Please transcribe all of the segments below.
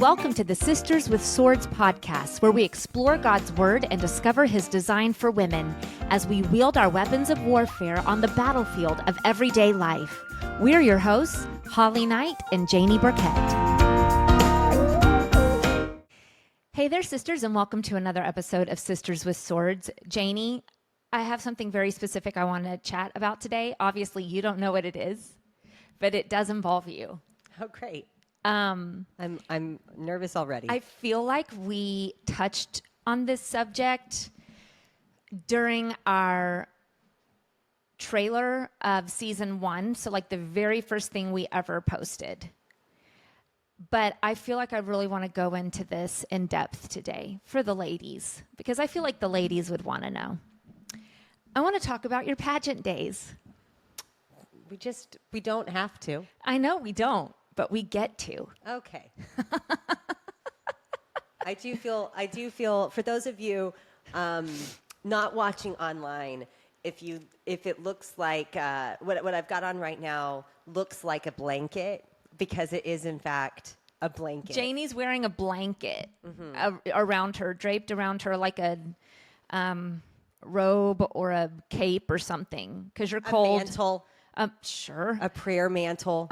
Welcome to the Sisters with Swords podcast, where we explore God's Word and discover His design for women as we wield our weapons of warfare on the battlefield of everyday life. We're your hosts, Holly Knight and Janie Burkett. Hey there, sisters, and welcome to another episode of Sisters with Swords. Janie, I have something very specific I want to chat about today. Obviously, you don't know what it is, but it does involve you. Oh, great. I'm nervous already. I feel like we touched on this subject during our trailer of season 1. So like the very first thing we ever posted. But I feel like I really want to go into this in depth today for the ladies, because I feel like the ladies would want to know. I want to talk about your pageant days. We don't have to. I know we don't, but we get to. Okay. I do feel for those of you not watching online, if it looks like what I've got on right now looks like a blanket, because it is in fact a blanket. Janie's wearing a blanket around her, draped around her like a robe or a cape or something, because you're cold. A mantle. Sure. A prayer mantle.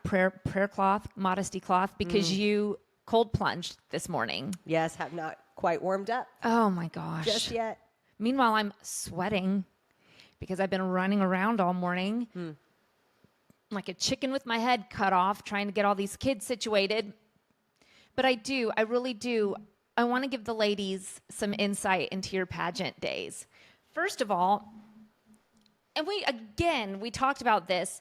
Prayer cloth, modesty cloth, because you cold plunged this morning. Yes, have not quite warmed up. Oh my gosh. Just yet. Meanwhile, I'm sweating because I've been running around all morning like a chicken with my head cut off, trying to get all these kids situated. But I really do. I want to give the ladies some insight into your pageant days. First of all, and we talked about this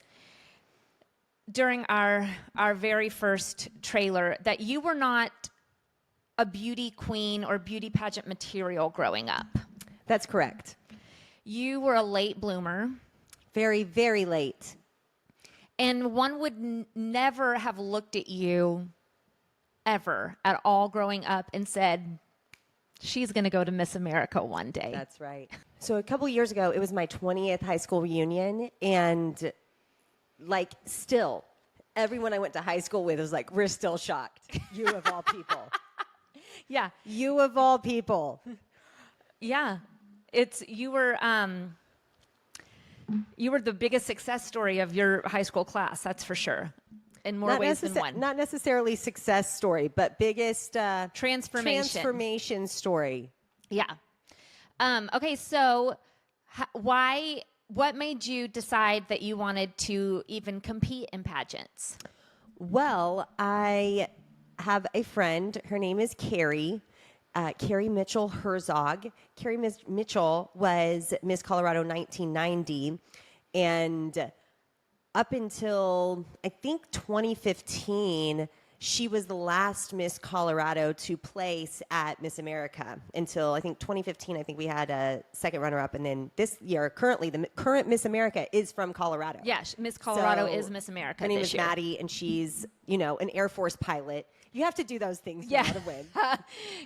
during our very first trailer, that you were not a beauty queen or beauty pageant material growing up. That's correct. You were a late bloomer. Very, very late. And one would never have looked at you ever at all growing up and said, she's going to go to Miss America one day. That's right. So a couple years ago, it was my 20th high school reunion, and still, everyone I went to high school with was like, we're still shocked. You of all people. Yeah. You of all people. Yeah. You were the biggest success story of your high school class, that's for sure. In more ways than one. Not necessarily success story, but biggest transformation story. Yeah. Okay, so what made you decide that you wanted to even compete in pageants? Well, I have a friend. Her name is Carrie. Carrie Mitchell Herzog. Carrie Mitchell was Miss Colorado 1990, and up until, I think, 2015, she was the last Miss Colorado to place at Miss America. Until, I think, 2015, I think we had a second runner-up. And then this year, the current Miss America is from Colorado. Yeah, Miss Colorado is Miss America. Her name is Maddie, and she's, an Air Force pilot. You have to do those things to win.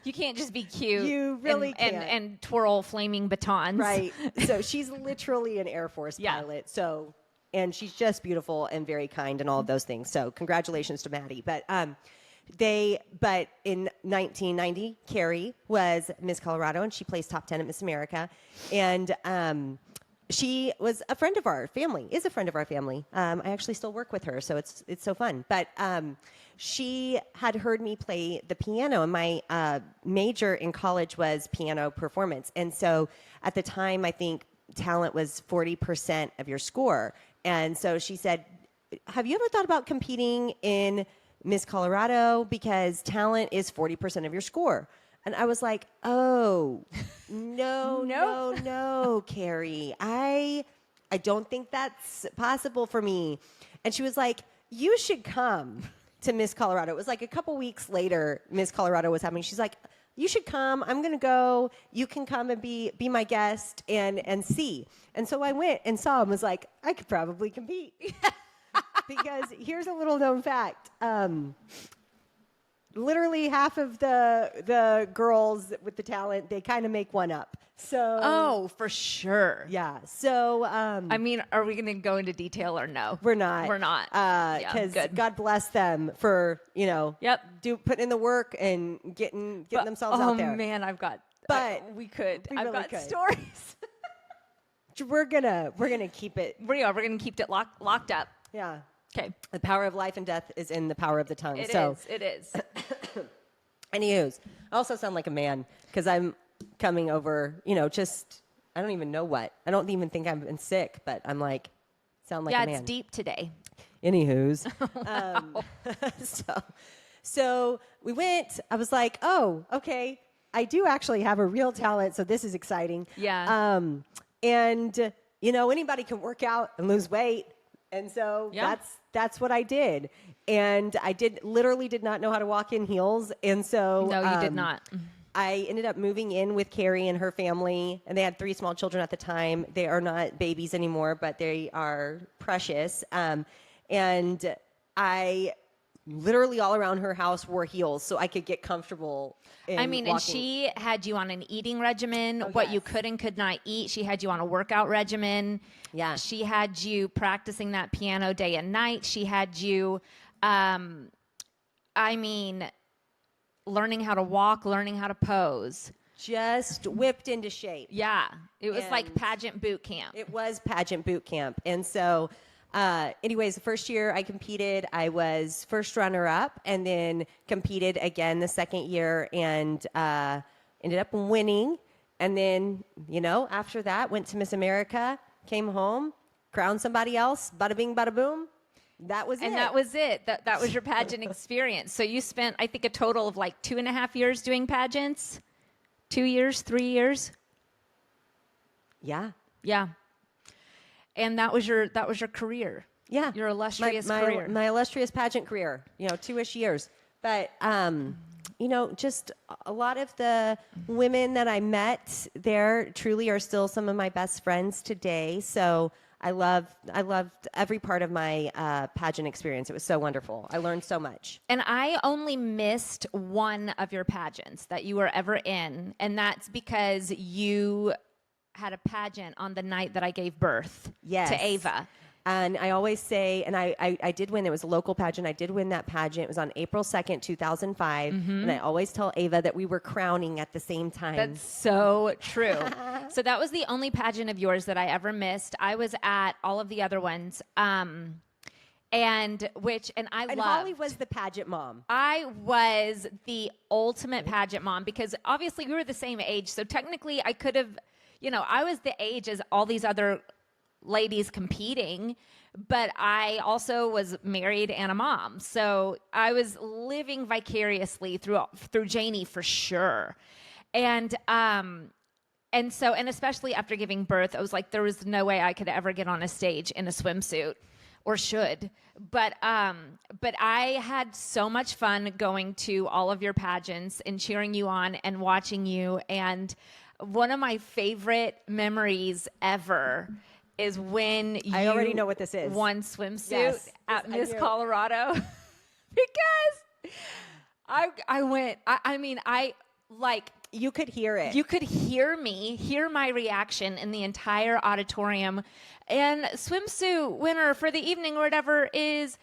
You can't just be cute. You really can't. And twirl flaming batons. Right. So she's literally an Air Force pilot. So... And she's just beautiful and very kind and all of those things. So congratulations to Maddie. But in 1990, Carrie was Miss Colorado, and she placed top 10 at Miss America. And she was a friend of our family, is a friend of our family. I actually still work with her, so it's so fun. But she had heard me play the piano, and my major in college was piano performance. And so at the time, I think talent was 40% of your score. And so she said, have you ever thought about competing in Miss Colorado? Because talent is 40% of your score. And I was like, oh, no, Carrie. I don't think that's possible for me. And she was like, you should come to Miss Colorado. It was like a couple weeks later, Miss Colorado was happening. She's like, you should come. I'm going to go. You can come and be my guest and see. And so I went and saw and was like, I could probably compete. Because here's a little known fact. literally half of the girls with the talent, they kind of make one up. So Oh, for sure. yeah. So I mean, are we going to go into detail or no? we're not. We're not. Because good. God bless them for Yep. putting in the work and getting themselves out there. Oh man, I've got. But we could. we I've really got could. stories. We're gonna keep it. We are. We're going to keep it locked up. Yeah. Okay. The power of life and death is in the power of the tongue. It so is. It is. Anywho's, I also sound like a man because I'm coming over, just, I don't even know what. I don't even think I've been sick, but I'm like, sound like a man. Yeah, it's deep today. Anywho's. So we went, I was like, oh, okay, I do actually have a real talent, so this is exciting. Yeah. And, anybody can work out and lose weight. And so Yeah. that's what I did. And I literally did not know how to walk in heels. And so No, you did not. I ended up moving in with Carrie and her family, and they had 3 small children at the time. They are not babies anymore, but they are precious. And I literally all around her house wore heels so I could get comfortable. And walking. she had you on an eating regimen, what you yes. could and could not eat. She had you on a workout regimen. Yeah. She had you practicing that piano day and night. She had you, learning how to walk, learning how to pose. Just whipped into shape. Yeah. It was like And pageant boot camp. It was pageant boot camp. And so, anyways, the first year I competed, I was first runner up and then competed again the second year and ended up winning. And then, after that, went to Miss America, came home, crowned somebody else, bada bing, bada boom. That was it. And that was it. That was your pageant experience. So you spent, I think, a total of like 2.5 years doing pageants. 2 years, 3 years. Yeah. Yeah. And that was your career. Yeah. Your illustrious my career. My illustrious pageant career, 2-ish years. But, just a lot of the women that I met there truly are still some of my best friends today. So I loved every part of my pageant experience. It was so wonderful. I learned so much. And I only missed one of your pageants that you were ever in. And that's because you had a pageant on the night that I gave birth to Ava. And I always say, and I did win. It was a local pageant. I did win that pageant. It was on April 2nd, 2005. And I always tell Ava that we were crowning at the same time. That's so true. So that was the only pageant of yours that I ever missed. I was at all of the other ones. And I loved. Holly was the pageant mom. I was the ultimate pageant mom because obviously we were the same age. So technically I could have, I was the age as all these other ladies competing, but I also was married and a mom. So I was living vicariously through Janie for sure. And especially after giving birth, I was like, there was no way I could ever get on a stage in a swimsuit or should. But I had so much fun going to all of your pageants and cheering you on and watching you. And one of my favorite memories ever is when you I already know what this is. Won swimsuit Yes, at I Miss do. Colorado because I went. You could hear it. You could hear my reaction in the entire auditorium. And swimsuit winner for the evening or whatever is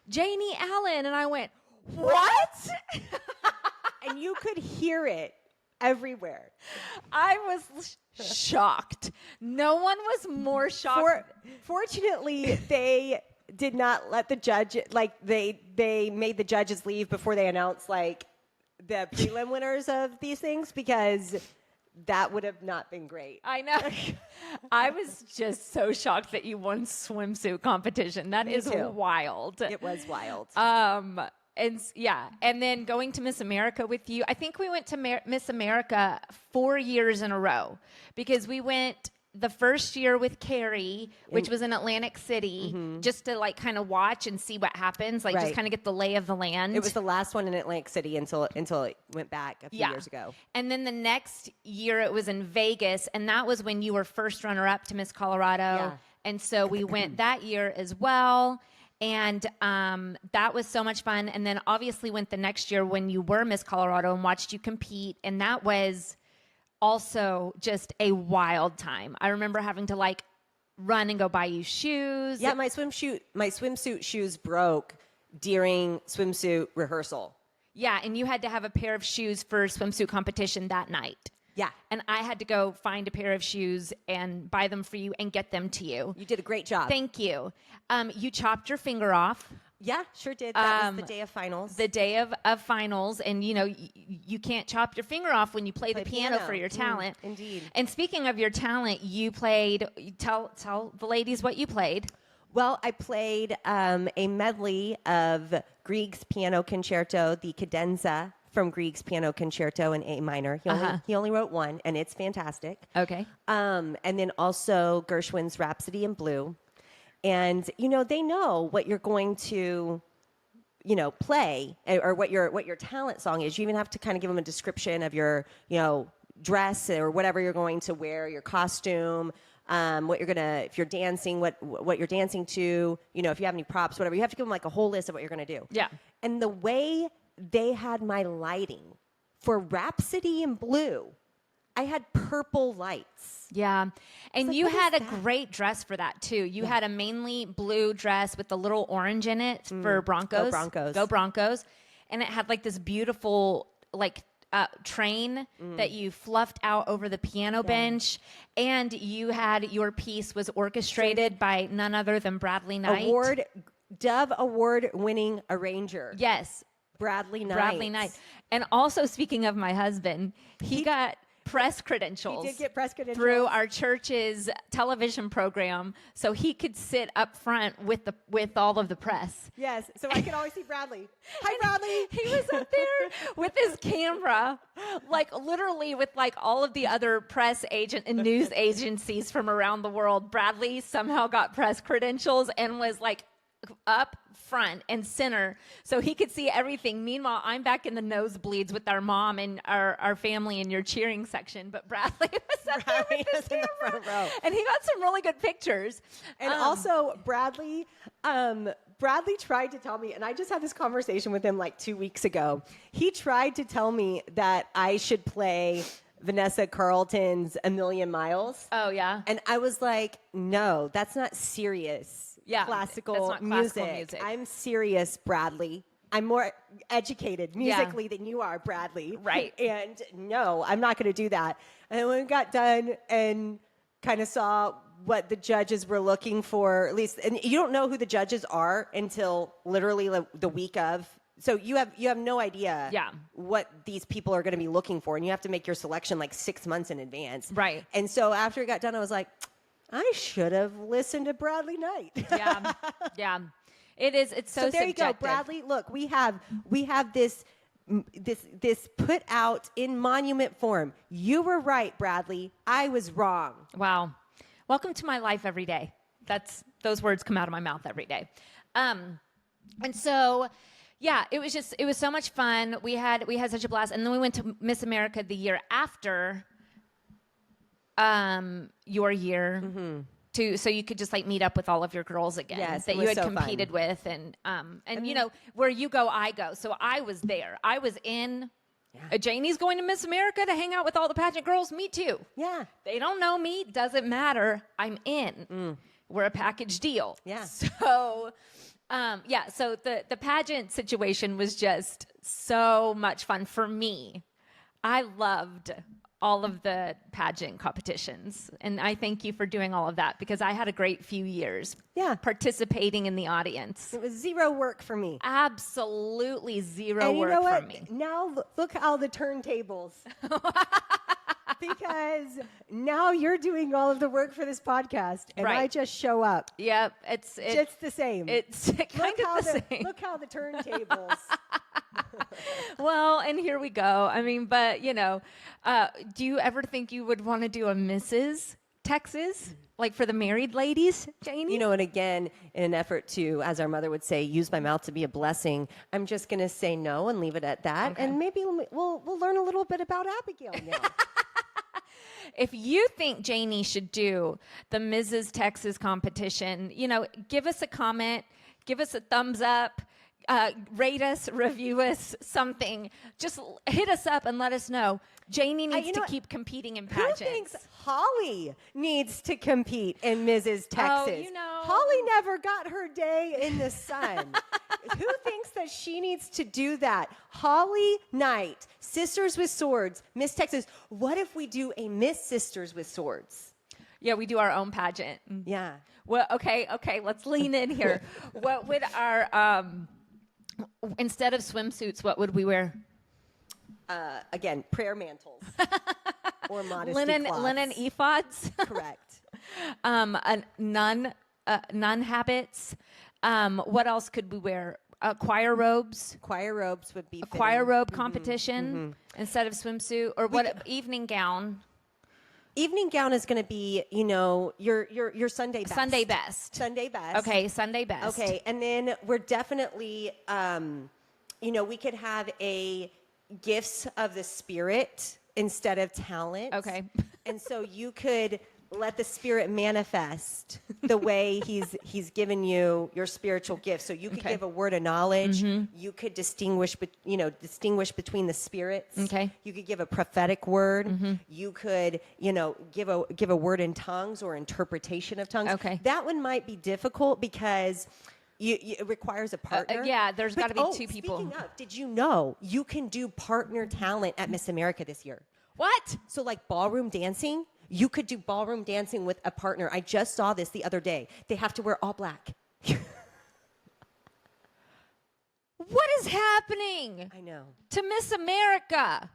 Janie Allen. And I went, what? And you could hear it everywhere. I was shocked. No one was more shocked. Fortunately, they did not let the judge, they made the judges leave before they announced, the prelim winners of these things, because that would have not been great. I know. I was just so shocked that you won swimsuit competition. That is too. wild. It was wild. And then going to Miss America with you. I think we went to Miss America 4 years in a row because we went the first year with Carrie, which was in Atlantic City, just to kind of watch and see what happens, just Right. kind of get the lay of the land. It was the last one in Atlantic City until it went back a few years ago. And then the next year it was in Vegas, and that was when you were first runner-up to Miss Colorado. Yeah. And so we went that year as well. And that was so much fun. And then obviously went the next year when you were Miss Colorado and watched you compete. And that was also just a wild time. I remember having to like run and go buy you shoes. Yeah, my swimsuit shoes broke during swimsuit rehearsal. Yeah, and you had to have a pair of shoes for swimsuit competition that night. Yeah. And I had to go find a pair of shoes and buy them for you and get them to you. You did a great job. Thank you. You chopped your finger off. Yeah, sure did. That was the day of finals. The day of finals. And, you know, you can't chop your finger off when you play the piano for your talent. Indeed. And speaking of your talent, you played, tell the ladies what you played. Well, I played a medley of Grieg's Piano Concerto, the cadenza from Grieg's Piano Concerto in A minor. He only wrote one, and it's fantastic. Okay. And then also Gershwin's Rhapsody in Blue. And, you know, they know what you're going to, you know, play or what your talent song is. You even have to kind of give them a description of your, you know, dress or whatever you're going to wear, your costume, what you're gonna, if you're dancing, what you're dancing to, you know, if you have any props, whatever. You have to give them like a whole list of what you're gonna do. Yeah. And the way they had my lighting for Rhapsody in Blue, I had purple lights. Yeah. And like, you what had is a that? great dress for that too. You had a mainly blue dress with the little orange in it for Broncos. Go Broncos. Go Broncos. And it had like this beautiful like train that you fluffed out over the piano bench. And you had your piece was orchestrated by none other than Bradley Knight. Dove Award winning arranger. Yes. Bradley Knight. Bradley Knight. And also speaking of my husband, he got press credentials. He did get press credentials. Through our church's television program, so he could sit up front with all of the press. Yes, so I could always see Bradley. Hi, Bradley. He was up there with his camera, like literally with like all of the other press agent and news agencies from around the world. Bradley somehow got press credentials and was like up front and center so he could see everything. Meanwhile, I'm back in the nosebleeds with our mom and our family in your cheering section, but Bradley was up there with his in the camera. front row. And he got some really good pictures. And also Bradley tried to tell me, and I just had this conversation with him like 2 weeks ago. He tried to tell me that I should play Vanessa Carlton's A Million Miles. Oh, yeah? And I was like, no, that's not serious. Yeah, Classical that's not classical music. music. I'm serious, Bradley. I'm more educated musically than you are, Bradley. Right. And no, I'm not going to do that. And then when we got done and kind of saw what the judges were looking for, at least, and you don't know who the judges are until literally the week of. So you have no idea what these people are going to be looking for, and you have to make your selection like 6 months in advance. Right. And so after it got done, I was like, I should have listened to Bradley Knight. Yeah. Yeah. It's so there subjective. you go, Bradley. Look, we have this put out in monument form. You were right, Bradley. I was wrong. Wow. Welcome to my life every day. Those words come out of my mouth every day. And so, yeah, it was so much fun. We had such a blast. And then we went to Miss America the year after your year so you could just like meet up with all of your girls again that you had competed with and you know, where you go, I go. So I was there. I was in Janie's going to Miss America to hang out with all the pageant girls. Me too. Yeah. They don't know me. Doesn't matter. I'm in. We're a package deal. Yeah. So, so the pageant situation was just so much fun for me. I loved all of the pageant competitions. And I thank you for doing all of that because I had a great few years participating in the audience. It was zero work for me. Absolutely zero and you work know what? for me. Now look how the turntables. Because now you're doing all of the work for this podcast, and I just show up. Yep, it's the same. It's kind of the same. Look how the turntables. Well, and here we go. I mean, but you know, do you ever think you would want to do a Mrs. Texas, like for the married ladies, Janie? You know, and again, in an effort to, as our mother would say, use my mouth to be a blessing, I'm just going to say no and leave it at that, and maybe we'll learn a little bit about Abigail now. If you think Janie should do the Mrs. Texas competition, you know, give us a comment. give us a thumbs up, rate us, review us, something. Just hit us up and let us know. Janie needs to keep competing in pageants. Who thinks Holly needs to compete in Mrs. Texas? Oh, you know. Holly never got her day in the sun. Who thinks that she needs to do that? Holly Knight, Sisters with Swords, Miss Texas. What if we do a Miss Sisters with Swords? Yeah, we do our own pageant. Yeah. Well, okay, let's lean in here. What would our, instead of swimsuits, what would we wear? Again, prayer mantles or modesty Linen ephods. Correct. Nun habits. What else could we wear? Choir robes. Choir robes would be A choir robe competition instead of swimsuit, or evening gown. Evening gown is going to be, your Sunday best. Sunday best. Sunday best. Okay, Sunday best. Okay, and then we're definitely, we could have a gifts of the Spirit instead of talent. Okay. And so you could let the Spirit manifest the way he's given you your spiritual gifts. So you could give a word of knowledge. You could distinguish between the spirits. Okay. You could give a prophetic word. You could, give a word in tongues or interpretation of tongues. Okay. That one might be difficult because it requires a partner. Yeah, there's got to be two people. Speaking of, did you know you can do partner talent at Miss America this year? What? So like ballroom dancing, you could do ballroom dancing with a partner. I just saw this the other day. They have to wear all black. What is happening? I know. To Miss America.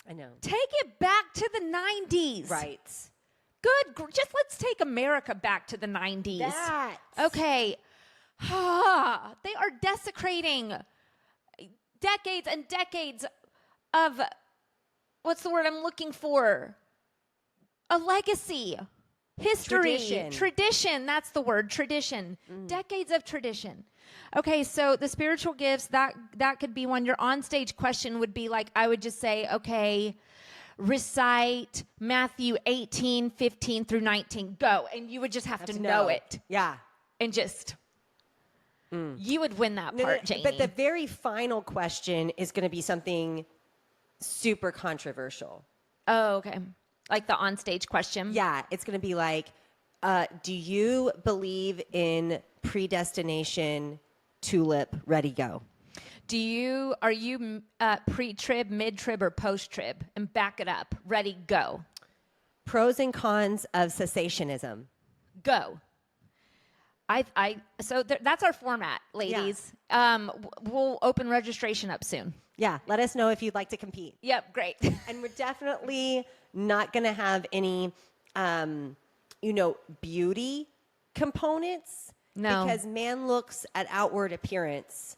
I know. Take it back to the 90s. Right. Just let's take America back to the 90s. That. Okay. They are desecrating decades and decades of, what's the word I'm looking for? A legacy, history, tradition. That's the word, tradition. Decades of tradition. Okay, so the spiritual gifts, that could be one. Your onstage question would be like, I would just say, okay, recite Matthew 18:15 through 19. Go. And you would just have to know it. Yeah. And just... You would win that part, Janie. But the very final question is going to be something super controversial. Oh, okay. Like the onstage question? Yeah, it's going to be like, do you believe in predestination, tulip, ready, go? Are you pre-trib, mid-trib, or post-trib? And back it up. Ready, go. Pros and cons of cessationism. Go. So that's our format, ladies. Yeah. We'll open registration up soon. Yeah, let us know if you'd like to compete. Yep, great. And we're definitely not going to have any, beauty components. No. Because man looks at outward appearance,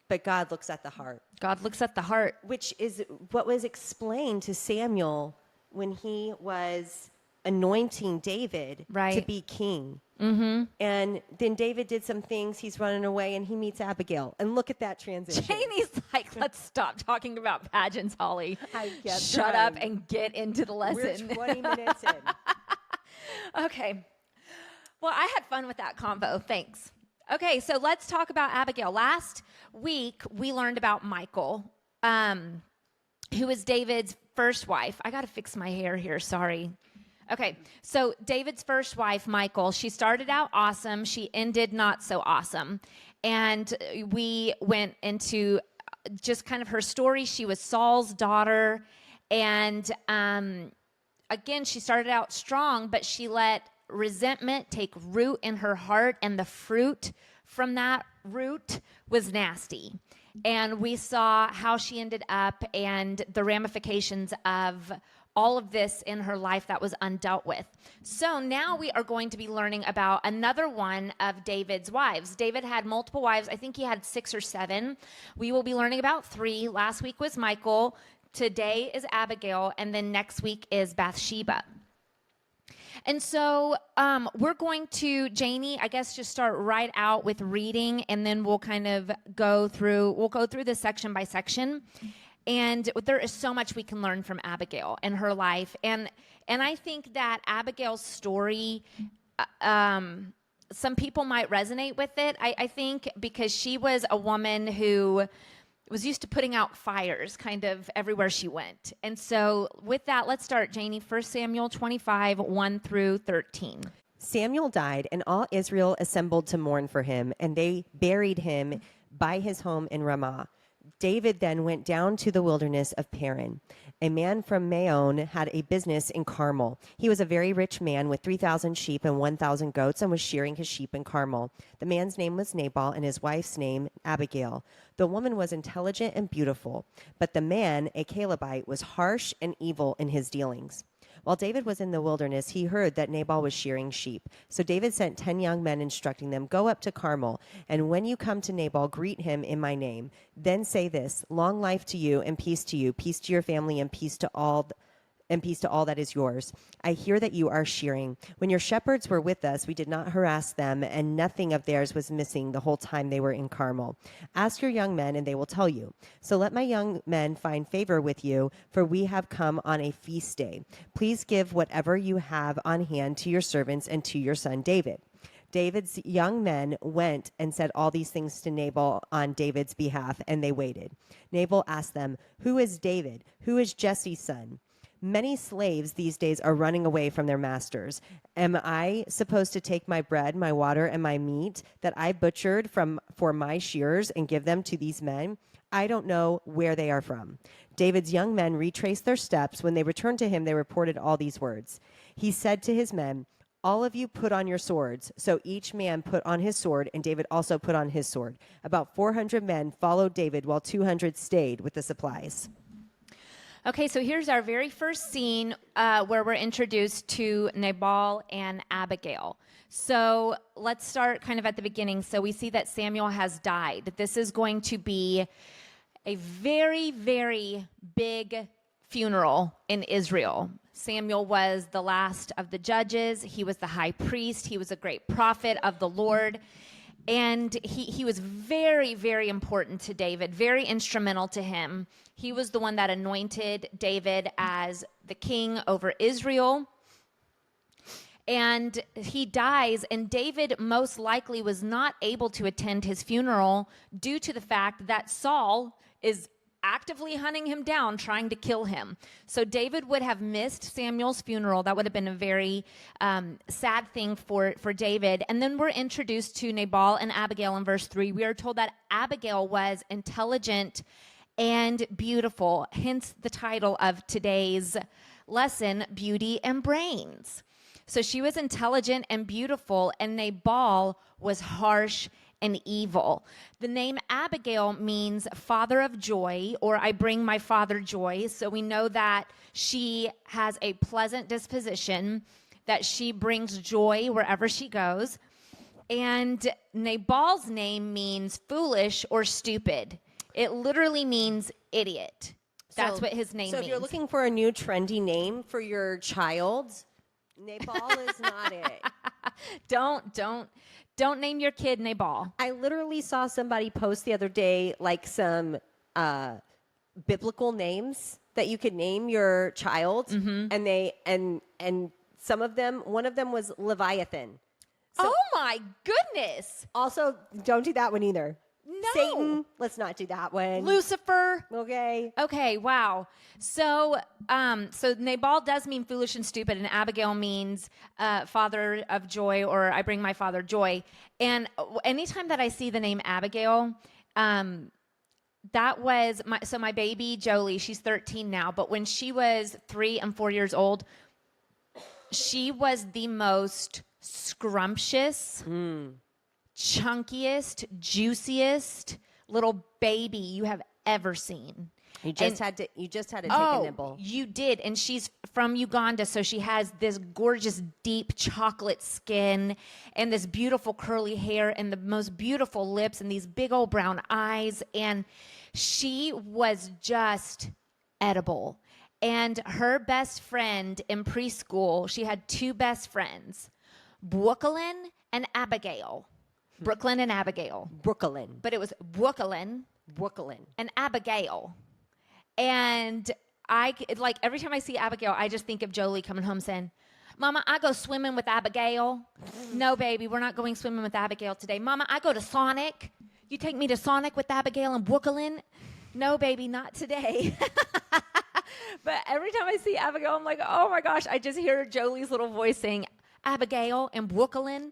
but God looks at the heart. God looks at the heart. Which is what was explained to Samuel when he was anointing David to be king. Mm-hmm. And then David did some things. He's running away and he meets Abigail. And look at that transition. Janie's like, let's stop talking about pageants, Holly. Shut up and get into the lesson. We're 20 minutes in. Okay. Well, I had fun with that convo. Thanks. Okay, so let's talk about Abigail. Last week, we learned about Michal, who was David's first wife. I got to fix my hair here. Sorry. Okay, so David's first wife, Michal, she started out awesome. She ended not so awesome. And we went into just kind of her story. She was Saul's daughter. And again, she started out strong, but she let resentment take root in her heart. And the fruit from that root was nasty. And we saw how she ended up and the ramifications of all of this in her life that was undealt with. So now we are going to be learning about another one of David's wives. David had multiple wives. I think he had 6 or 7. We will be learning about 3. Last week was Michal. Today is Abigail. And then next week is Bathsheba. And so we're going to, Janie, I guess just start right out with reading, and then we'll kind of go through this section by section. And there is so much we can learn from Abigail and her life. And I think that Abigail's story some people might resonate with it. I think because she was a woman who was used to putting out fires kind of everywhere she went. And so with that, let's start, Janie. 1 Samuel 25, 1 through 13. Samuel died, and all Israel assembled to mourn for him, and they buried him by his home in Ramah. David then went down to the wilderness of Paran. A man from Maon had a business in Carmel. He was a very rich man with 3,000 sheep and 1,000 goats and was shearing his sheep in Carmel. The man's name was Nabal and his wife's name Abigail. The woman was intelligent and beautiful, but the man, a Calebite, was harsh and evil in his dealings. While David was in the wilderness, he heard that Nabal was shearing sheep. So David sent 10 young men, instructing them, "Go up to Carmel, and when you come to Nabal, greet him in my name. Then say this: long life to you, and peace to you, peace to your family, and peace to all that is yours. I hear that you are shearing. When your shepherds were with us, we did not harass them, and nothing of theirs was missing the whole time they were in Carmel. Ask your young men, and they will tell you. So let my young men find favor with you, for we have come on a feast day. Please give whatever you have on hand to your servants and to your son David." David's young men went and said all these things to Nabal on David's behalf, and they waited. Nabal asked them, "Who is David? Who is Jesse's son?" "Many slaves these days are running away from their masters. Am I supposed to take my bread, my water, and my meat that I butchered for my shearers and give them to these men? I don't know where they are from." David's young men retraced their steps. When they returned to him, they reported all these words. He said to his men, "All of you put on your swords." So each man put on his sword, and David also put on his sword. About 400 men followed David, while 200 stayed with the supplies. Okay, so here's our very first scene where we're introduced to Nabal and Abigail. So let's start kind of at the beginning. So we see that Samuel has died. This is going to be a very, very big funeral in Israel. Samuel was the last of the judges. He was the high priest. He was a great prophet of the Lord. And he was very, very important to David, very instrumental to him. He was the one that anointed David as the king over Israel. And he dies, and David most likely was not able to attend his funeral due to the fact that Saul is actively hunting him down, trying to kill him. So David would have missed Samuel's funeral. That would have been a very sad thing for David. And then we're introduced to Nabal and Abigail in verse 3. We are told that Abigail was intelligent and beautiful, hence the title of today's lesson, Beauty and Brains. So she was intelligent and beautiful, and Nabal was harsh and evil. The name Abigail means father of joy, or I bring my father joy. So we know that she has a pleasant disposition, that she brings joy wherever she goes. And Nabal's name means foolish or stupid. It literally means idiot. That's what his name means. So if you're looking for a new trendy name for your child, Nabal is not it. Don't name your kid Nabal. I literally saw somebody post the other day like some biblical names that you could name your child, and they and some of them, one of them was Leviathan. So, oh my goodness! Also, don't do that one either. No. Satan, let's not do that one. Lucifer. Okay, wow. So Nabal does mean foolish and stupid, and Abigail means father of joy, or I bring my father joy. And anytime that I see the name Abigail, that was my baby Jolie. She's 13 now, but when she was 3 and 4 years old, she was the most scrumptious, chunkiest, juiciest little baby you have ever seen. You just had to take a nibble. You did. And she's from Uganda, so she has this gorgeous deep chocolate skin and this beautiful curly hair and the most beautiful lips and these big old brown eyes, and she was just edible. And her best friend in preschool, she had 2 best friends, Brooklyn and Abigail. Brooklyn and Abigail. Brooklyn. But it was Brooklyn and Abigail. And every time I see Abigail, I just think of Jolie coming home saying, Mama, I go swimming with Abigail. No, baby, we're not going swimming with Abigail today. Mama, I go to Sonic. You take me to Sonic with Abigail and Brooklyn? No, baby, not today. But every time I see Abigail, I'm like, oh my gosh, I just hear Jolie's little voice saying, Abigail and Brooklyn.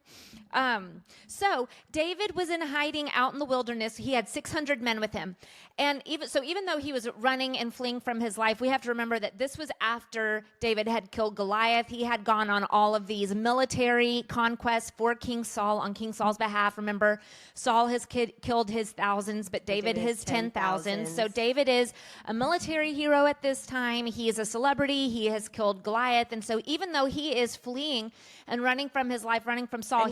So David was in hiding out in the wilderness. He had 600 men with him. And even though he was running and fleeing from his life, we have to remember that this was after David had killed Goliath. He had gone on all of these military conquests for King Saul on King Saul's behalf. Remember, Saul has killed his thousands, but David his 10,000. So David is a military hero at this time. He is a celebrity. He has killed Goliath. And so even though he is fleeing and running from his life, running from Saul,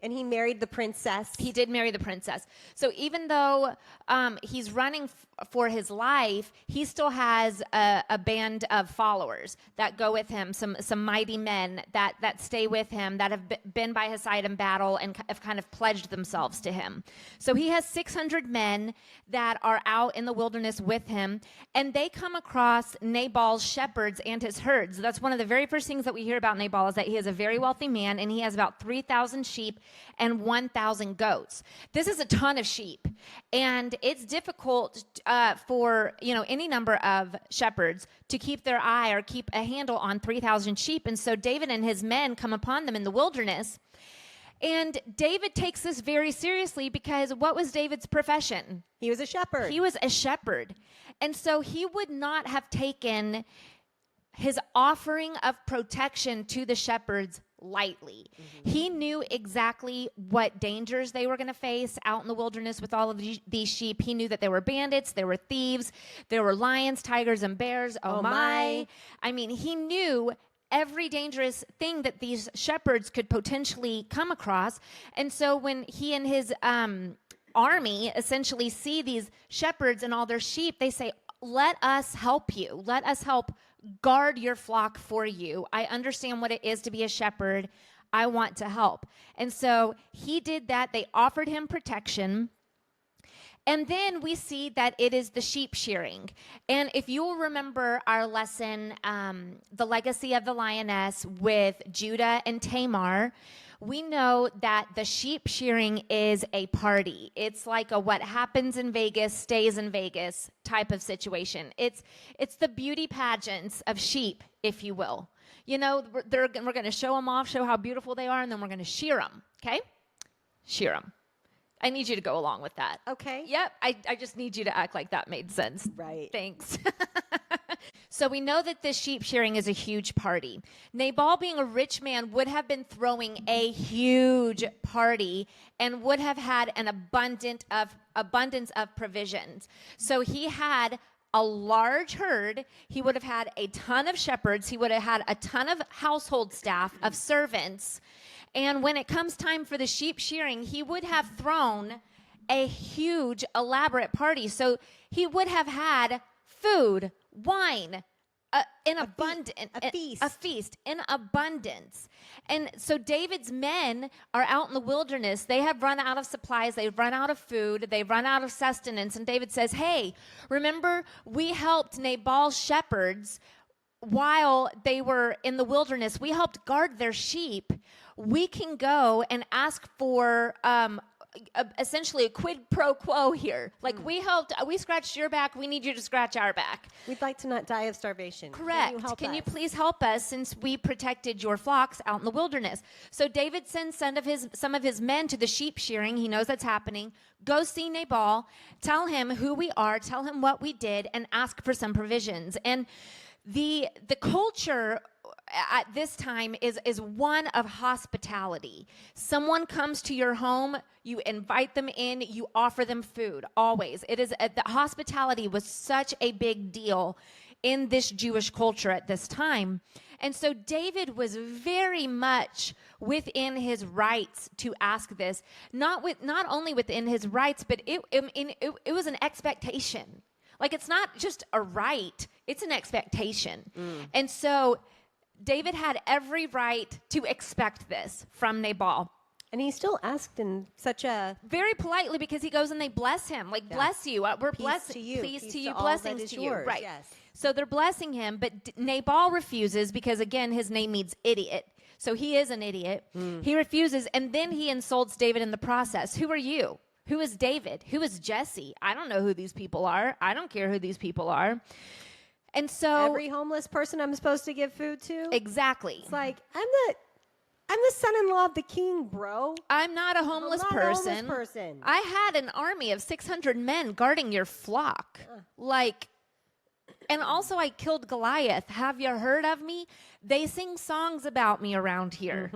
and he married the princess. He did marry the princess. So even though he's running for his life, he still has a band of followers that go with him, some mighty men that stay with him, that have been by his side in battle and have kind of pledged themselves to him. So he has 600 men that are out in the wilderness with him, and they come across Nabal's shepherds and his herds. That's one of the very first things that we hear about Nabal, is that he is a very wealthy man, and he has about 3,000 sheep and 1,000 goats. This is a ton of sheep, and it's difficult for any number of shepherds to keep their eye or keep a handle on 3,000 sheep. And so David and his men come upon them in the wilderness. And David takes this very seriously, because what was David's profession? He was a shepherd. He was a shepherd. And so he would not have taken his offering of protection to the shepherds lightly. Mm-hmm. He knew exactly what dangers they were going to face out in the wilderness with all of these sheep. He knew that there were bandits, there were thieves, there were lions, tigers, and bears. Oh my. I mean, he knew every dangerous thing that these shepherds could potentially come across. And so when he and his army essentially see these shepherds and all their sheep, they say, let us help you. Let us help guard your flock for you. I understand what it is to be a shepherd. I want to help. And so he did that. They offered him protection. And then we see that it is the sheep shearing. And if you'll remember our lesson, The Legacy of the Lioness, with Judah and Tamar, we know that the sheep shearing is a party. It's like a what happens in Vegas stays in Vegas type of situation. It's the beauty pageants of sheep, if you will. We're going to show them off, show how beautiful they are, and then we're going to shear them, okay? Shear them. I need you to go along with that. Okay. Yep. I just need you to act like that made sense. Right. Thanks. So we know that this sheep shearing is a huge party. Nabal, being a rich man, would have been throwing a huge party and would have had an abundance of provisions. So he had a large herd. He would have had a ton of shepherds. He would have had a ton of household staff, of servants. And when it comes time for the sheep shearing, he would have thrown a huge, elaborate party. So he would have had food, wine, in abundance. A feast in abundance. And so David's men are out in the wilderness. They have run out of supplies. They've run out of food. They've run out of sustenance. And David says, hey, remember we helped Nabal's shepherds while they were in the wilderness. We helped guard their sheep. We can go and ask for essentially a quid pro quo here. Like we scratched your back, we need you to scratch our back. We'd like to not die of starvation. Correct. Can you please help us, since we protected your flocks out in the wilderness? So David sends some of his men to the sheep shearing. He knows that's happening. Go see Nabal, tell him who we are, tell him what we did, and ask for some provisions. And the culture at this time is one of hospitality. Someone comes to your home, you invite them in, you offer them food, always. It is the hospitality was such a big deal in this Jewish culture at this time. And so David was very much within his rights to ask this, not only within his rights, but it was an expectation. Like, it's not just a right, it's an expectation. And so David had every right to expect this from Nabal. And he still asked in such a very politely, because he goes and they bless him, like, bless you. We're blessed. to you. Please Peace to you, to all blessings that is to yours. you. Right. Yes. So they're blessing him, but Nabal refuses because, again, his name means idiot. So he is an idiot. He refuses, and then he insults David in the process. Who are you? Who is David? Who is Jesse? I don't know who these people are. I don't care who these people are. And so every homeless person I'm supposed to give food to. exactly. It's like I'm the son-in-law of the king, bro. I'm not a homeless I'm not person. a homeless person. I had an army of 600 men guarding your flock. Like, and also I killed Goliath. Have you heard of me? They sing songs about me around here.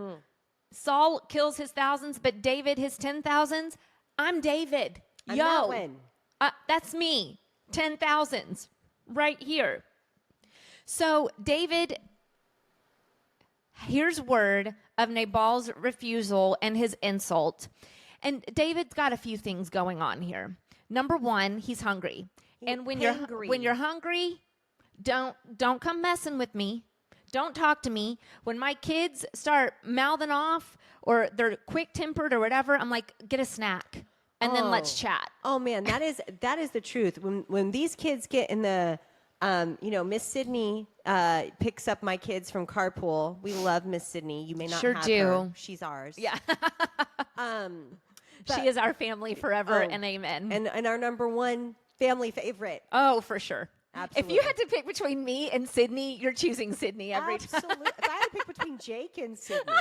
Saul kills his thousands, but David his 10,000s. I'm David. I'm that one. That's me. 10,000s right here. So David, here's word of Nabal's refusal and his insult. And David's got a few things going on here. Number one, he's hungry. And when you're hungry, don't come messing with me. Don't talk to me. When my kids start mouthing off or they're quick-tempered or whatever, I'm like, get a snack and then let's chat. Oh man, that is the truth. When these kids get in the Miss Sydney picks up my kids from carpool. We love Miss Sydney. You may not Sure have do. her. She's ours. Yeah. She is our family forever and amen. And our number one family favorite. Oh, for sure. Absolutely. If you had to pick between me and Sydney, you're choosing Sydney every time. Absolutely. If I had to pick between Jake and Sydney,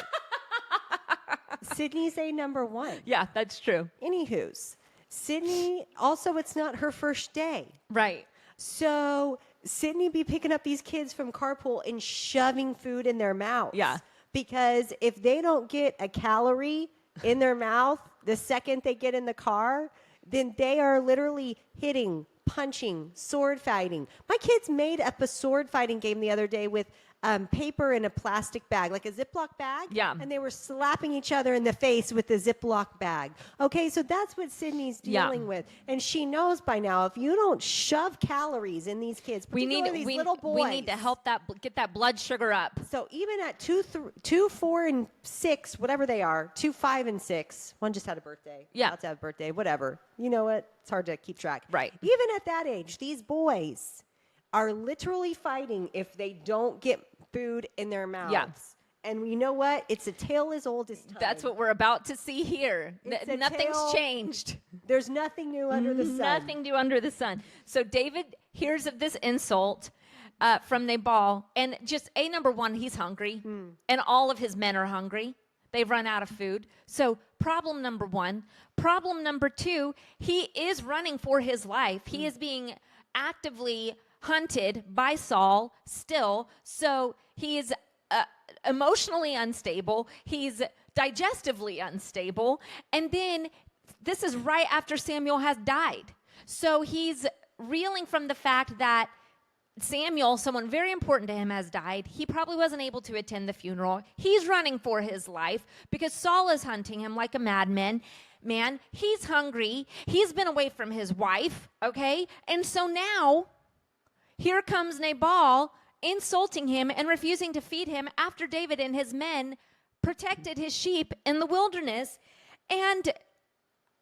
Sydney's a number one. Yeah, that's true. Anywho's, Sydney, also, it's not her first day. Right. So Sydney be picking up these kids from carpool and shoving food in their mouths. Yeah. Because if they don't get a calorie in their mouth the second they get in the car, then they are literally hitting, punching, sword fighting. My kids made up a sword fighting game the other day with paper in a plastic bag, like a Ziploc bag. Yeah. And they were slapping each other in the face with the Ziploc bag. Okay, so that's what Sydney's dealing with. And she knows by now, if you don't shove calories in these kids, these little boys. We need to help get that blood sugar up. So even at 2, 4, and 6, whatever they are, 2, 5, and 6, one just had a birthday. Yeah. About to have a birthday, whatever. You know what? It's hard to keep track. Right. Even at that age, these boys are literally fighting if they don't get food in their mouths. Yeah. And you know what? It's a tale as old as time. That's what we're about to see here. Nothing's changed. There's nothing new under the sun. Nothing new under the sun. So David hears of this insult from Nabal, and just number one, he's hungry, and all of his men are hungry. They've run out of food. So problem number one. Problem number two, he is running for his life. He is being actively hunted by Saul still. So he is emotionally unstable. He's digestively unstable. And then this is right after Samuel has died. So he's reeling from the fact that Samuel, someone very important to him, has died. He probably wasn't able to attend the funeral. He's running for his life because Saul is hunting him like a madman. Man, he's hungry. He's been away from his wife, okay? And so now, here comes Nabal insulting him and refusing to feed him after David and his men protected his sheep in the wilderness. And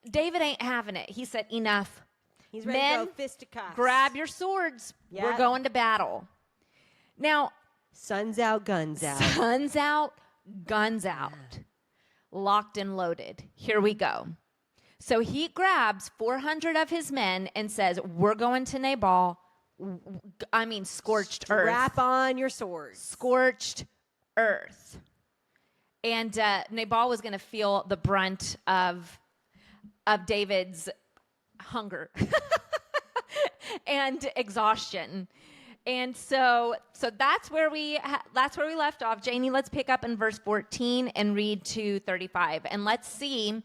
David ain't having it. He said, enough. He's ready Men, to go fisticuffs. grab your swords. Yeah. We're going to battle. Now, sun's out, guns out. sun's out, guns out. Locked and loaded. Here we go. So he grabs 400 of his men and says, we're going to Nabal. I mean, scorched earth. Strap on your swords. Scorched earth. And Nabal was going to feel the brunt of David's hunger and exhaustion. And so that's where we left off. Janie, let's pick up in verse 14 and read to 35, and let's see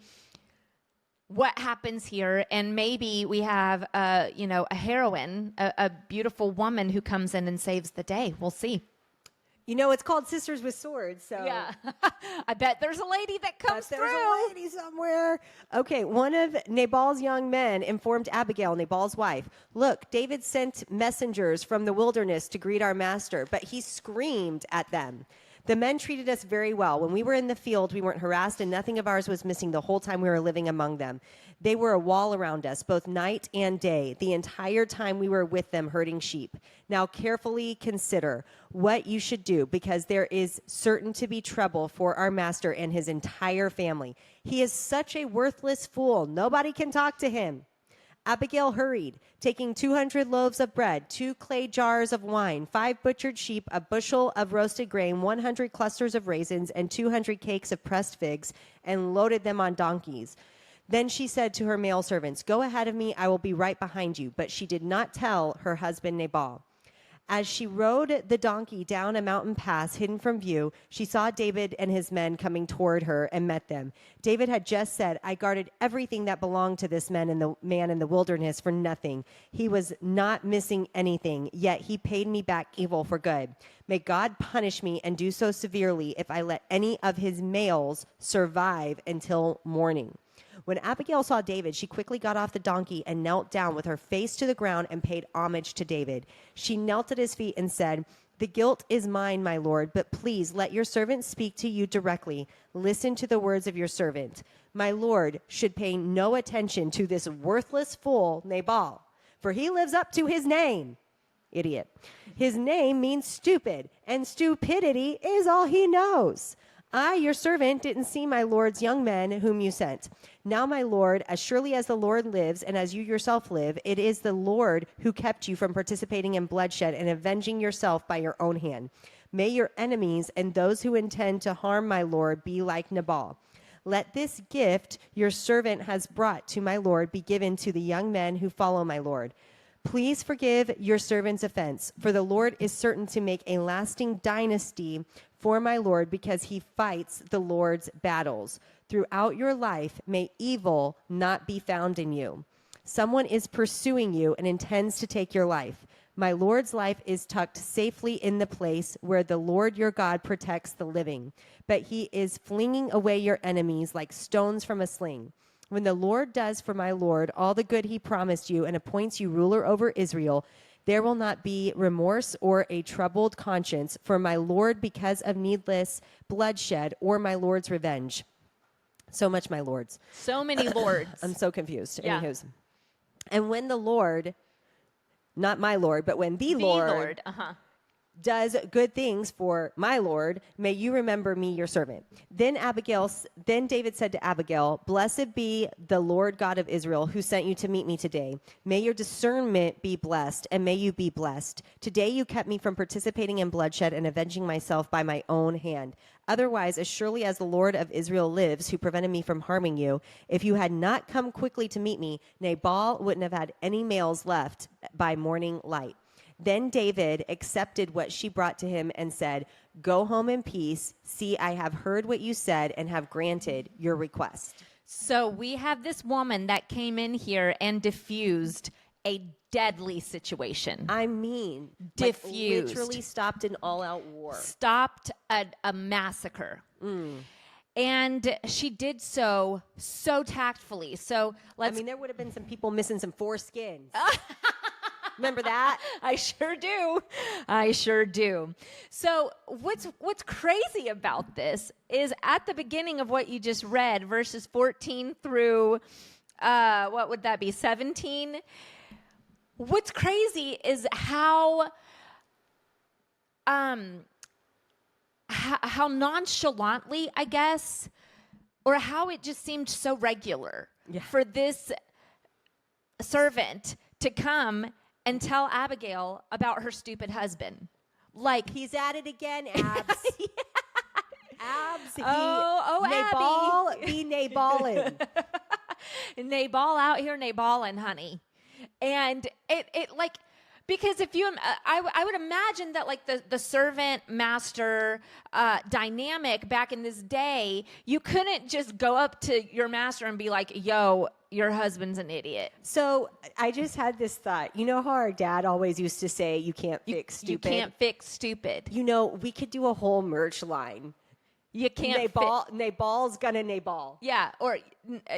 what happens here. And maybe we have a heroine, a beautiful woman who comes in and saves the day. We'll see. You know, it's called Sisters with Swords, so... Yeah. I bet there's a lady that comes through. There's a lady somewhere. Okay, one of Nabal's young men informed Abigail, Nabal's wife, look, David sent messengers from the wilderness to greet our master, but he screamed at them. The men treated us very well. When we were in the field, we weren't harassed, and nothing of ours was missing the whole time we were living among them. They were a wall around us, both night and day, the entire time we were with them herding sheep. Now carefully consider what you should do, because there is certain to be trouble for our master and his entire family. He is such a worthless fool. Nobody can talk to him. Abigail hurried, taking 200 loaves of bread, 2 clay jars of wine, 5 butchered sheep, a bushel of roasted grain, 100 clusters of raisins, and 200 cakes of pressed figs, and loaded them on donkeys. Then she said to her male servants, "Go ahead of me, I will be right behind you." But she did not tell her husband Nabal. As she rode the donkey down a mountain pass hidden from view, she saw David and his men coming toward her and met them. David had just said, "I guarded everything that belonged to this man in the wilderness for nothing. He was not missing anything, yet he paid me back evil for good. May God punish me and do so severely if I let any of his males survive until morning." When Abigail saw David, she quickly got off the donkey and knelt down with her face to the ground and paid homage to David. She knelt at his feet and said, "The guilt is mine, my lord, but please let your servant speak to you directly. Listen to the words of your servant. My lord should pay no attention to this worthless fool, Nabal, for he lives up to his name." Idiot. "His name means stupid, and stupidity is all he knows. I, your servant, didn't see my lord's young men whom you sent. Now, my lord, as surely as the Lord lives and as you yourself live, it is the Lord who kept you from participating in bloodshed and avenging yourself by your own hand. May your enemies and those who intend to harm my lord be like Nabal. Let this gift your servant has brought to my lord be given to the young men who follow my lord. Please forgive your servant's offense, for the Lord is certain to make a lasting dynasty for my Lord, because he fights the Lord's battles. Throughout your life, may evil not be found in you. Someone is pursuing you and intends to take your life. My Lord's life is tucked safely in the place where the Lord your God protects the living, but he is flinging away your enemies like stones from a sling. When the Lord does for my Lord all the good he promised you and appoints you ruler over Israel, there will not be remorse or a troubled conscience for my Lord because of needless bloodshed or my Lord's revenge." So much my lords. So many lords. I'm so confused. Yeah. Anywho's. And when the Lord, not my Lord, but when the Lord does good things for my Lord, may you remember me, your servant. Then David said to Abigail, "Blessed be the Lord God of Israel, who sent you to meet me today. May your discernment be blessed, and may you be blessed. Today you kept me from participating in bloodshed and avenging myself by my own hand. Otherwise, as surely as the Lord of Israel lives, who prevented me from harming you, if you had not come quickly to meet me, Nabal wouldn't have had any males left by morning light." Then David accepted what she brought to him and said, "Go home in peace. See, I have heard what you said and have granted your request." So we have this woman that came in here and diffused a deadly situation. I mean, diffused. Literally stopped an all-out war. Stopped a massacre. And she did so tactfully. So there would have been some people missing some foreskins. Remember that? I sure do. So what's crazy about this is at the beginning of what you just read, verses 14 through, what would that be, 17? What's crazy is how nonchalantly, I guess, or how it just seemed so regular for this servant to come and tell Abigail about her stupid husband. Like, he's at it again, Abs. Yeah. Abs. Nabal, Abby. Be Nabalin. Nabal out here Nabalin, honey. And it like, because if you, I would imagine that like the servant master dynamic back in this day, you couldn't just go up to your master and be like, "Yo, your husband's an idiot." So I just had this thought. You know how our dad always used to say, "You can't fix stupid." You can't fix stupid. You know, we could do a whole merch line. You can't Nabal's gonna Nabal. Yeah, or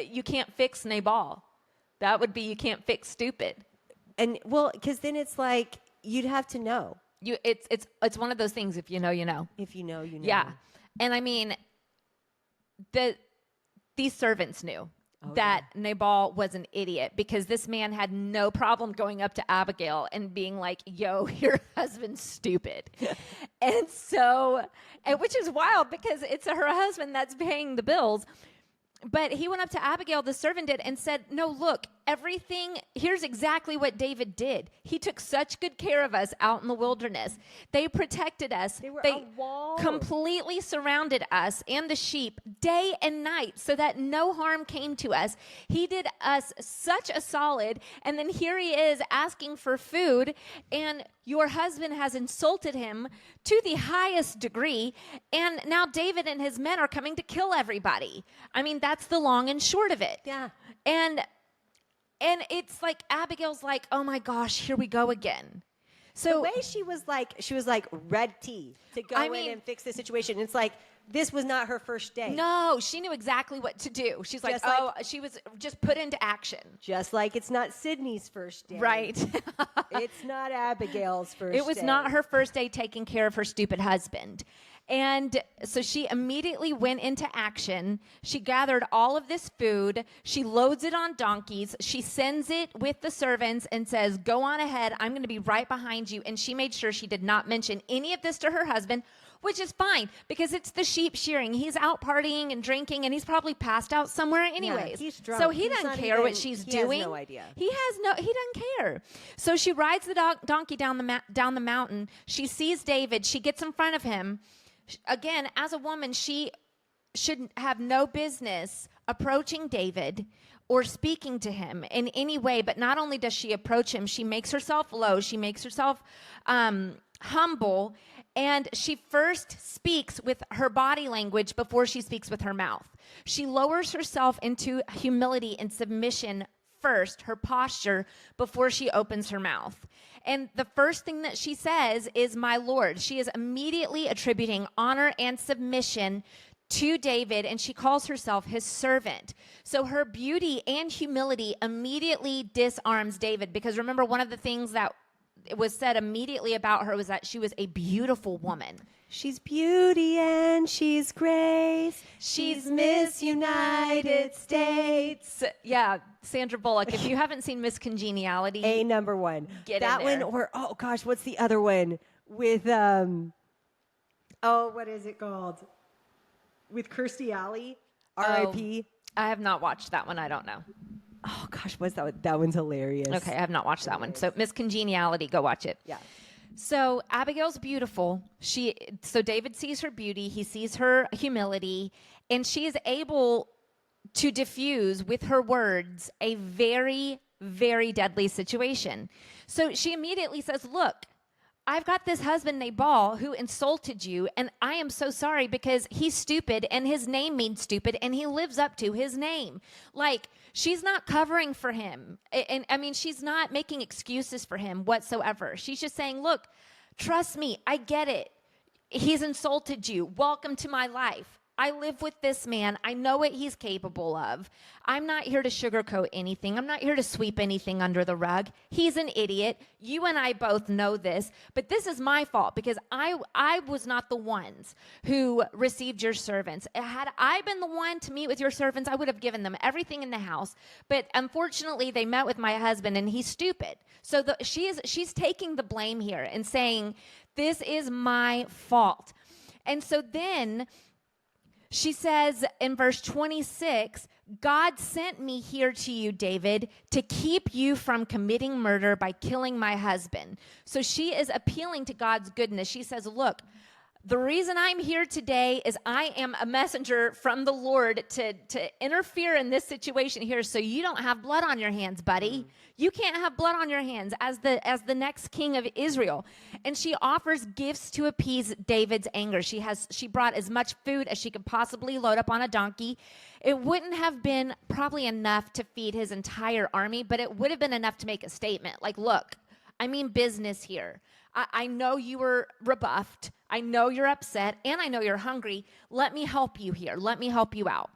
you can't fix Nabal. That would be you can't fix stupid. And well, because then it's like you'd have to know. It's one of those things. If you know, you know. If you know, you know. Yeah, and I mean, these servants knew that Nabal was an idiot, because this man had no problem going up to Abigail and being like, yo, your husband's stupid. And so, which is wild, because it's her husband that's paying the bills. But he went up to Abigail, the servant did, and said, no, look, here's exactly what David did. He took such good care of us out in the wilderness. They protected us. They completely surrounded us and the sheep day and night so that no harm came to us. He did us such a solid. And then here he is asking for food, and your husband has insulted him to the highest degree. And now David and his men are coming to kill everybody. I mean, that's the long and short of it. Yeah. And it's like Abigail's like, oh my gosh, here we go again. So the way she was like ready to go in and fix the situation. It's like, this was not her first day. No, she knew exactly what to do. She's like, she was just put into action. Just like it's not Sydney's first day. Right. It's not Abigail's first day. It was not her first day taking care of her stupid husband. And so she immediately went into action. She gathered all of this food. She loads it on donkeys. She sends it with the servants and says, go on ahead. I'm going to be right behind you. And she made sure she did not mention any of this to her husband, which is fine, because it's the sheep shearing. He's out partying and drinking, and he's probably passed out somewhere anyways. Yeah, he's drunk. So he doesn't care what she's doing. He has no idea. He doesn't care. So she rides the donkey down the mountain. She sees David. She gets in front of him. Again, as a woman, she should have no business approaching David or speaking to him in any way. But not only does she approach him, she makes herself low. She makes herself humble. And she first speaks with her body language before she speaks with her mouth. She lowers herself into humility and submission first, her posture, before she opens her mouth. And the first thing that she says is, my Lord. She is immediately attributing honor and submission to David, and she calls herself his servant. So her beauty and humility immediately disarms David, because remember, one of the things that was said immediately about her was that she was a beautiful woman. She's beauty and she's grace. She's Miss United States. Yeah, Sandra Bullock. If you haven't seen Miss Congeniality, A number one. Get that in there. one, or oh gosh, what's the other one with what is it called? With Kirstie Alley, R.I.P. I have not watched that one. I don't know. Oh gosh, what's that one? That one's hilarious. Okay, I have not watched that one. So Miss Congeniality, go watch it. Yeah. So Abigail's beautiful. So David sees her beauty. He sees her humility, and she is able to diffuse with her words a very, very deadly situation. So she immediately says, look, I've got this husband Nabal who insulted you, and I am so sorry, because he's stupid, and his name means stupid, and he lives up to his name. Like, she's not covering for him. And I mean, she's not making excuses for him whatsoever. She's just saying, look, trust me, I get it. He's insulted you. Welcome to my life. I live with this man. I know what he's capable of. I'm not here to sugarcoat anything. I'm not here to sweep anything under the rug. He's an idiot. You and I both know this, but this is my fault, because I was not the ones who received your servants. Had I been the one to meet with your servants, I would have given them everything in the house. But unfortunately, they met with my husband, and he's stupid. So she's taking the blame here and saying, this is my fault. And so then she says in verse 26, God sent me here to you, David, to keep you from committing murder by killing my husband. So she is appealing to God's goodness. She says, look, the reason I'm here today is I am a messenger from the Lord to interfere in this situation here, so you don't have blood on your hands, buddy. You can't have blood on your hands as the next king of Israel. And she offers gifts to appease David's anger. She brought as much food as she could possibly load up on a donkey. It wouldn't have been probably enough to feed his entire army, but it would have been enough to make a statement. Like, look, I mean business here. I know you were rebuffed. I know you're upset, and I know you're hungry. Let me help you here. Let me help you out.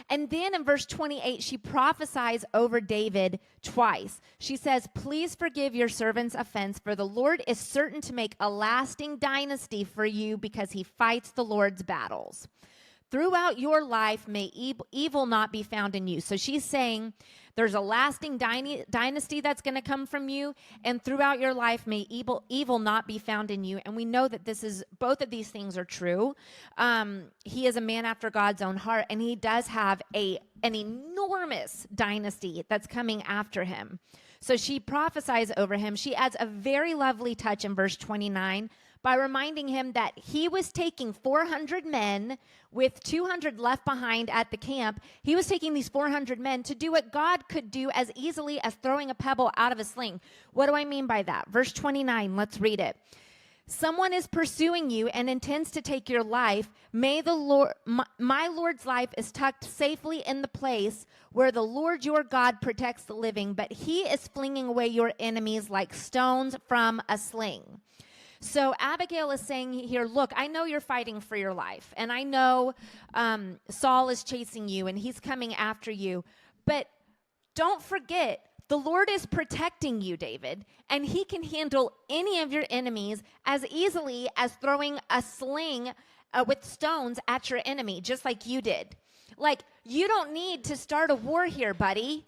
And then in verse 28, she prophesies over David twice. She says, please forgive your servant's offense, for the Lord is certain to make a lasting dynasty for you because he fights the Lord's battles. Throughout your life, may evil not be found in you. So she's saying there's a lasting dynasty that's going to come from you, and throughout your life, may evil not be found in you. And we know that both of these things are true. He is a man after God's own heart, and he does have an enormous dynasty that's coming after him. So she prophesies over him. She adds a very lovely touch in verse 29 by reminding him that he was taking 400 men with 200 left behind at the camp. He was taking these 400 men to do what God could do as easily as throwing a pebble out of a sling. What do I mean by that? Verse 29, let's read it. Someone is pursuing you and intends to take your life. May the Lord, my Lord's life is tucked safely in the place where the Lord your God protects the living, but he is flinging away your enemies like stones from a sling. So Abigail is saying here, look, I know you're fighting for your life, and I know Saul is chasing you, and he's coming after you, but don't forget, the Lord is protecting you, David, and he can handle any of your enemies as easily as throwing a sling with stones at your enemy, just like you did. Like, you don't need to start a war here, buddy.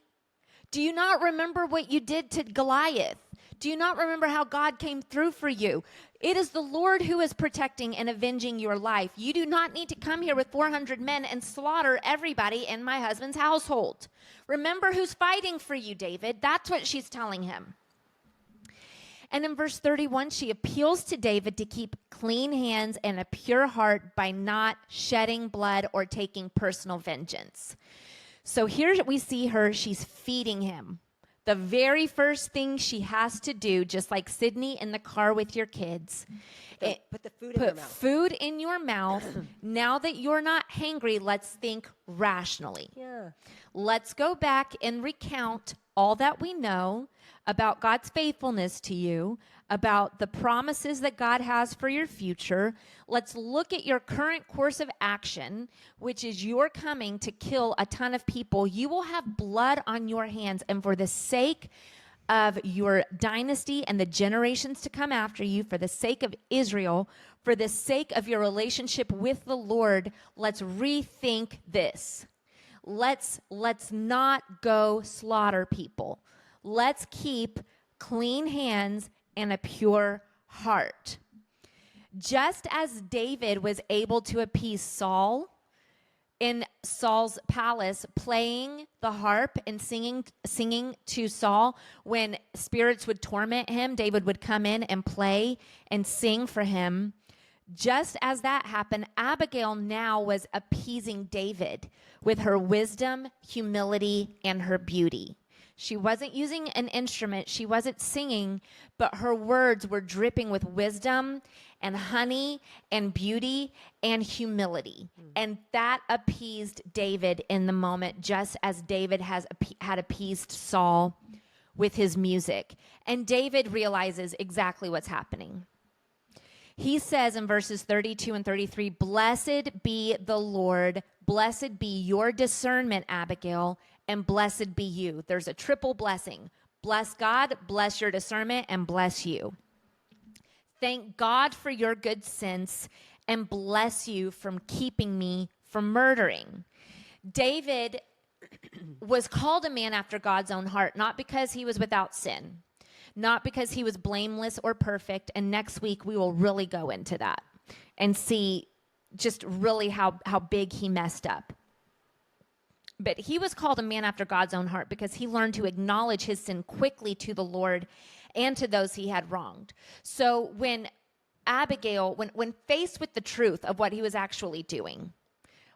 Do you not remember what you did to Goliath? Do you not remember how God came through for you? It is the Lord who is protecting and avenging your life. You do not need to come here with 400 men and slaughter everybody in my husband's household. Remember who's fighting for you, David. That's what she's telling him. And in verse 31, she appeals to David to keep clean hands and a pure heart by not shedding blood or taking personal vengeance. So here we see her, she's feeding him. The very first thing she has to do, just like Sydney in the car with your kids, put the food in your mouth. Food in your mouth. Now that you're not hangry, let's think rationally. Yeah. Let's go back and recount all that we know about God's faithfulness to you, about the promises that God has for your future. Let's look at your current course of action, which is you're coming to kill a ton of people. You will have blood on your hands, and for the sake of your dynasty and the generations to come after you, for the sake of Israel, for the sake of your relationship with the Lord, let's rethink this. Let's not go slaughter people. Let's keep clean hands and a pure heart. Just as David was able to appease Saul in Saul's palace, playing the harp and singing to Saul, when spirits would torment him, David would come in and play and sing for him. Just as that happened, Abigail now was appeasing David with her wisdom, humility, and her beauty. She wasn't using an instrument. She wasn't singing, but her words were dripping with wisdom and honey and beauty and humility. And that appeased David in the moment, just as David had appeased Saul with his music. And David realizes exactly what's happening. He says in verses 32 and 33, "Blessed be the Lord, blessed be your discernment, Abigail, and blessed be you." There's a triple blessing. Bless God, bless your discernment, and bless you. Thank God for your good sense, and bless you from keeping me from murdering. David was called a man after God's own heart, not because he was without sin, not because he was blameless or perfect. And next week we will really go into that and see just really how big he messed up. But he was called a man after God's own heart because he learned to acknowledge his sin quickly to the Lord and to those he had wronged. So when Abigail, when faced with the truth of what he was actually doing,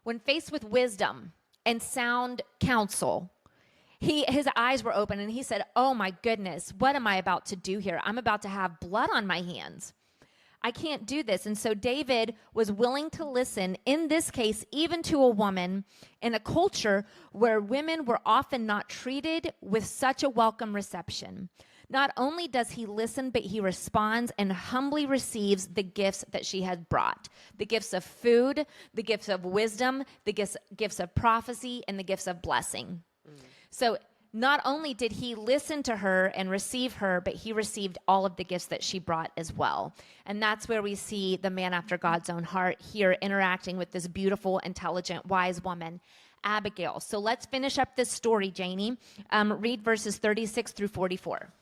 when faced with wisdom and sound counsel, his eyes were open and he said, "Oh my goodness, what am I about to do here? I'm about to have blood on my hands. I can't do this." And so David was willing to listen, in this case, even to a woman in a culture where women were often not treated with such a welcome reception. Not only does he listen, but he responds and humbly receives the gifts that she had brought. The gifts of food, the gifts of wisdom, the gifts of prophecy, and the gifts of blessing. So not only did he listen to her and receive her, but he received all of the gifts that she brought as well. And that's where we see the man after God's own heart here interacting with this beautiful, intelligent, wise woman, Abigail. So let's finish up this story, Janie. Read verses 36 through 44.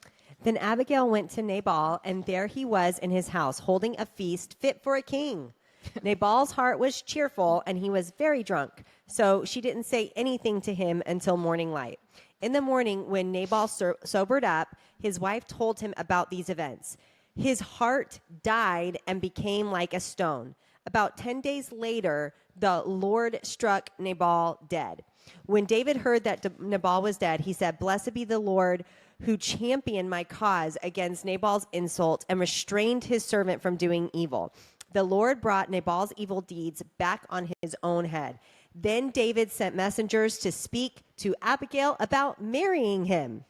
Then Abigail went to Nabal, and there he was in his house, holding a feast fit for a king. Nabal's heart was cheerful, and he was very drunk. So she didn't say anything to him until morning light. In the morning, when Nabal sobered up, his wife told him about these events. His heart died and became like a stone. About 10 days later, the Lord struck Nabal dead. When David heard that Nabal was dead, he said, "Blessed be the Lord who championed my cause against Nabal's insult and restrained his servant from doing evil." The Lord brought Nabal's evil deeds back on his own head. Then David sent messengers to speak to Abigail about marrying him.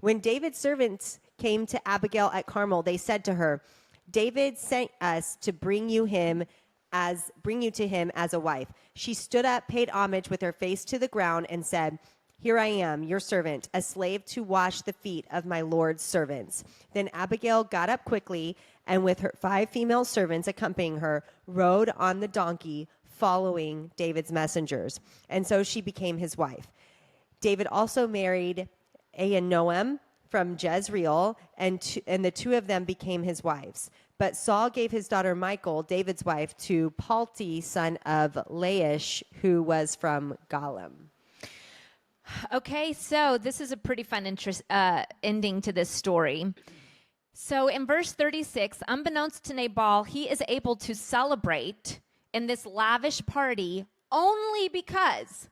When David's servants came to Abigail at Carmel, they said to her, "David sent us to bring you to him as a wife." She stood up, paid homage with her face to the ground, and said, "Here I am, your servant, a slave to wash the feet of my Lord's servants." Then Abigail got up quickly, and with her 5 female servants accompanying her, rode on the donkey, following David's messengers. And so she became his wife. David also married Ahinoam from Jezreel, and the two of them became his wives. But Saul gave his daughter Michal, David's wife, to Palti, son of Laish, who was from Galim. Okay, so this is a pretty fun ending to this story. So in verse 36, unbeknownst to Nabal, he is able to celebrate in this lavish party only because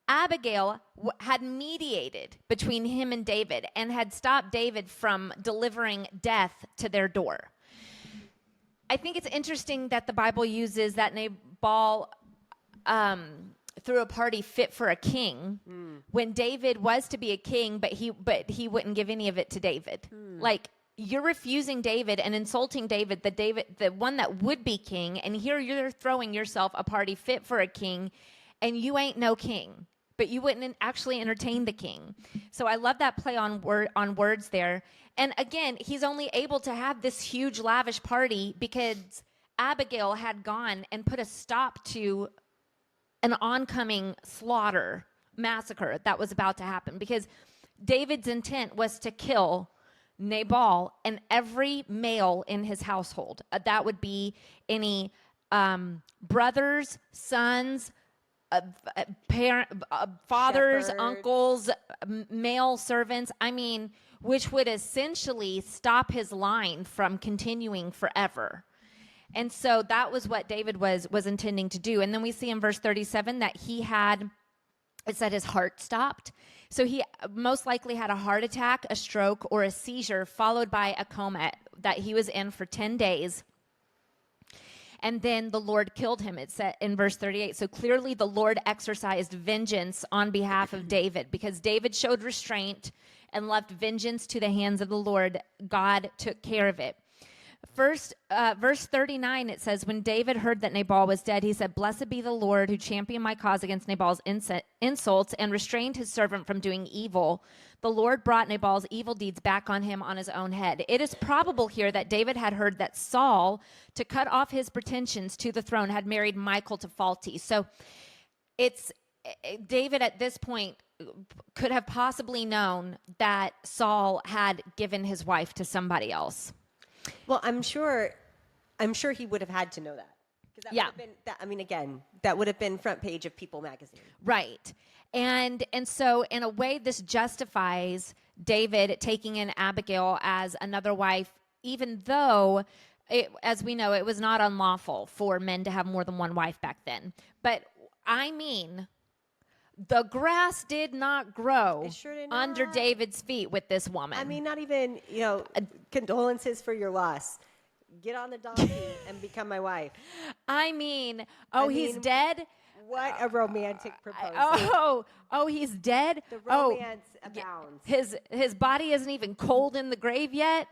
Abigail had mediated between him and David and had stopped David from delivering death to their door. I think it's interesting that the Bible uses that Nabal threw a party fit for a king when David was to be a king, but he wouldn't give any of it to David. Like, you're refusing David and insulting David, the one that would be king, and here you're throwing yourself a party fit for a king, and you ain't no king, but you wouldn't actually entertain the king. So I love that play on words there. And again, he's only able to have this huge lavish party because Abigail had gone and put a stop to an oncoming massacre that was about to happen, because David's intent was to kill Nabal and every male in his household. That would be any brothers, sons, fathers, Shepherd. uncles, male servants. I mean, which would essentially stop his line from continuing forever. And so that was what David was intending to do. And then we see in verse 37 that it said his heart stopped. So he most likely had a heart attack, a stroke, or a seizure, followed by a coma that he was in for 10 days. And then the Lord killed him, it said in verse 38. So clearly the Lord exercised vengeance on behalf of David, because David showed restraint and left vengeance to the hands of the Lord. God took care of it. First, verse 39, it says, when David heard that Nabal was dead, he said, "Blessed be the Lord who championed my cause against Nabal's insults and restrained his servant from doing evil. The Lord brought Nabal's evil deeds back on him on his own head." It is probable here that David had heard that Saul, to cut off his pretensions to the throne, had married Michal to Palti. So David at this point could have possibly known that Saul had given his wife to somebody else. Well, I'm sure he would have had to know that. Because that would have been, that would have been front page of People magazine. Right. And so in a way, this justifies David taking in Abigail as another wife, even though, as we know, it was not unlawful for men to have more than one wife back then. But I mean, the grass did not grow under David's feet with this woman. I mean, not even, condolences for your loss. Get on the donkey and become my wife. He's dead. What a romantic proposal. Oh, he's dead? The romance abounds. His body isn't even cold in the grave yet.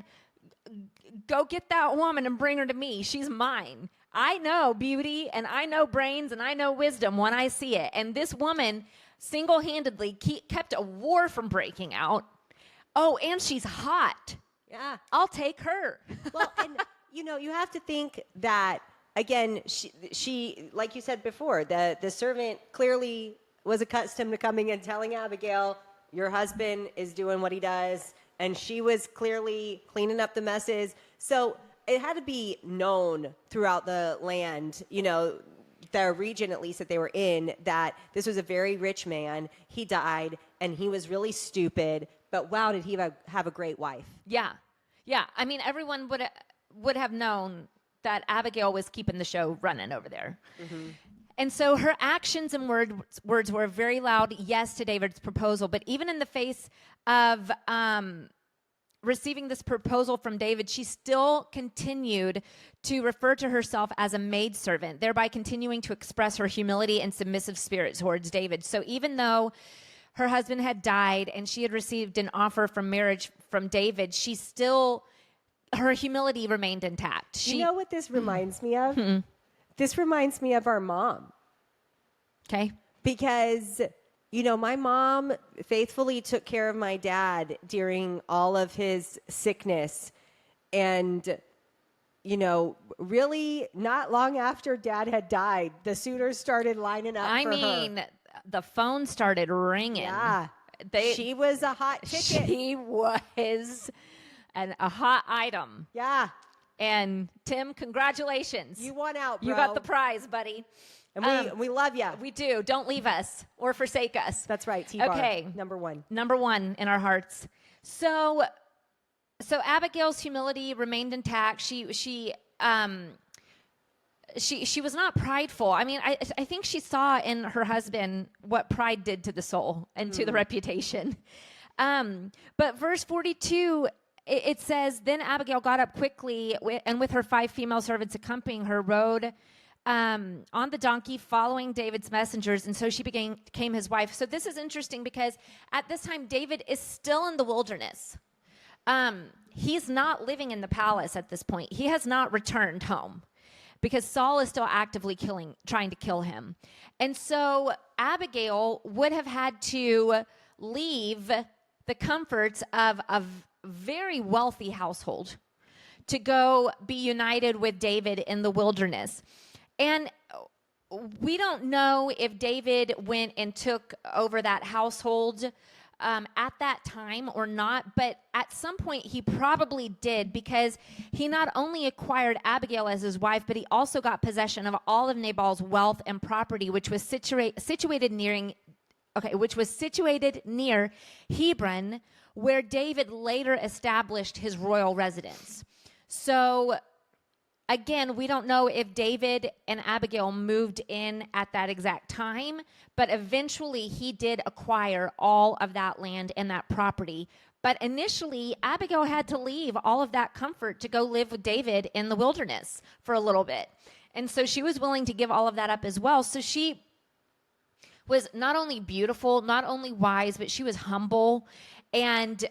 Go get that woman and bring her to me. She's mine. I know beauty and I know brains and I know wisdom when I see it. And this woman single-handedly kept a war from breaking out. Oh, and she's hot. Yeah. I'll take her. Well, and you have to think that, again, she like you said before, the servant clearly was accustomed to coming and telling Abigail, your husband is doing what he does. And she was clearly cleaning up the messes. So it had to be known throughout the land, the region at least that they were in, that this was a very rich man. He died and he was really stupid. But wow, did he have a great wife. Yeah. Yeah. I mean, everyone would have known that Abigail was keeping the show running over there. Mm-hmm. And so her actions and words were a very loud yes to David's proposal. But even in the face of receiving this proposal from David, she still continued to refer to herself as a maidservant, thereby continuing to express her humility and submissive spirit towards David. So even though her husband had died and she had received an offer from marriage from David, her humility remained intact. You know what this reminds me of? This reminds me of our mom. Okay. Because, my mom faithfully took care of my dad during all of his sickness. And, really not long after dad had died, the suitors started lining up for her. The phone started ringing. Yeah. She was a hot ticket. She was a hot item. Yeah. And Tim, congratulations. You won out, bro. You got the prize, buddy. And we love you. We do. Don't leave us or forsake us. That's right. T-bar. Okay. Number one in our hearts. So Abigail's humility remained intact. She was not prideful. I mean, I think she saw in her husband what pride did to the soul and to the reputation. But verse 42, it says, then Abigail got up quickly and with her 5 female servants accompanying her rode on the donkey following David's messengers. And so she became his wife. So this is interesting because at this time, David is still in the wilderness. He's not living in the palace at this point. He has not returned home because Saul is still actively trying to kill him. And so Abigail would have had to leave the comforts of a very wealthy household to go be united with David in the wilderness. And we don't know if David went and took over that household at that time or not, but at some point he probably did, because he not only acquired Abigail as his wife, but he also got possession of all of Nabal's wealth and property, which was situated near Hebron, where David later established his royal residence. So again, we don't know if David and Abigail moved in at that exact time, but eventually he did acquire all of that land and that property. But initially, Abigail had to leave all of that comfort to go live with David in the wilderness for a little bit. And so she was willing to give all of that up as well. So she was not only beautiful, not only wise, but she was humble, and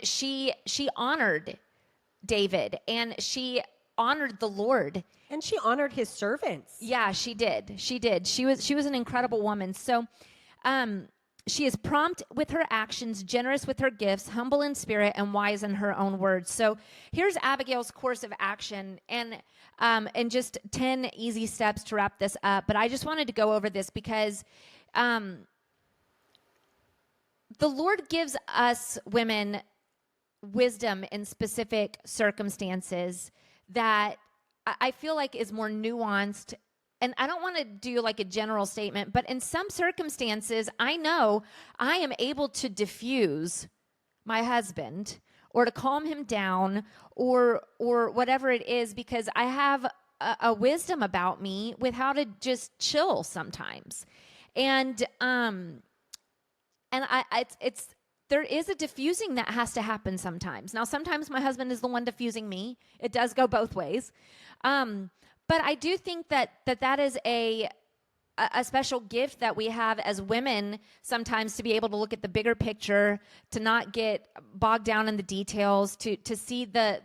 she honored David, and she honored the Lord, and she honored his servants. Yeah, she did. She was an incredible woman. So she is prompt with her actions, generous with her gifts, humble in spirit, and wise in her own words. So here's Abigail's course of action, and just 10 easy steps to wrap this up. But I just wanted to go over this because the Lord gives us women wisdom in specific circumstances that I feel like is more nuanced. And I don't want to do like a general statement, but in some circumstances, I know I am able to diffuse my husband or to calm him down or whatever it is, because I have a wisdom about me with how to just chill sometimes. And there is a diffusing that has to happen sometimes. Now, sometimes my husband is the one diffusing me. It does go both ways. But I do think that is a special gift that we have as women sometimes, to be able to look at the bigger picture, to not get bogged down in the details, to see the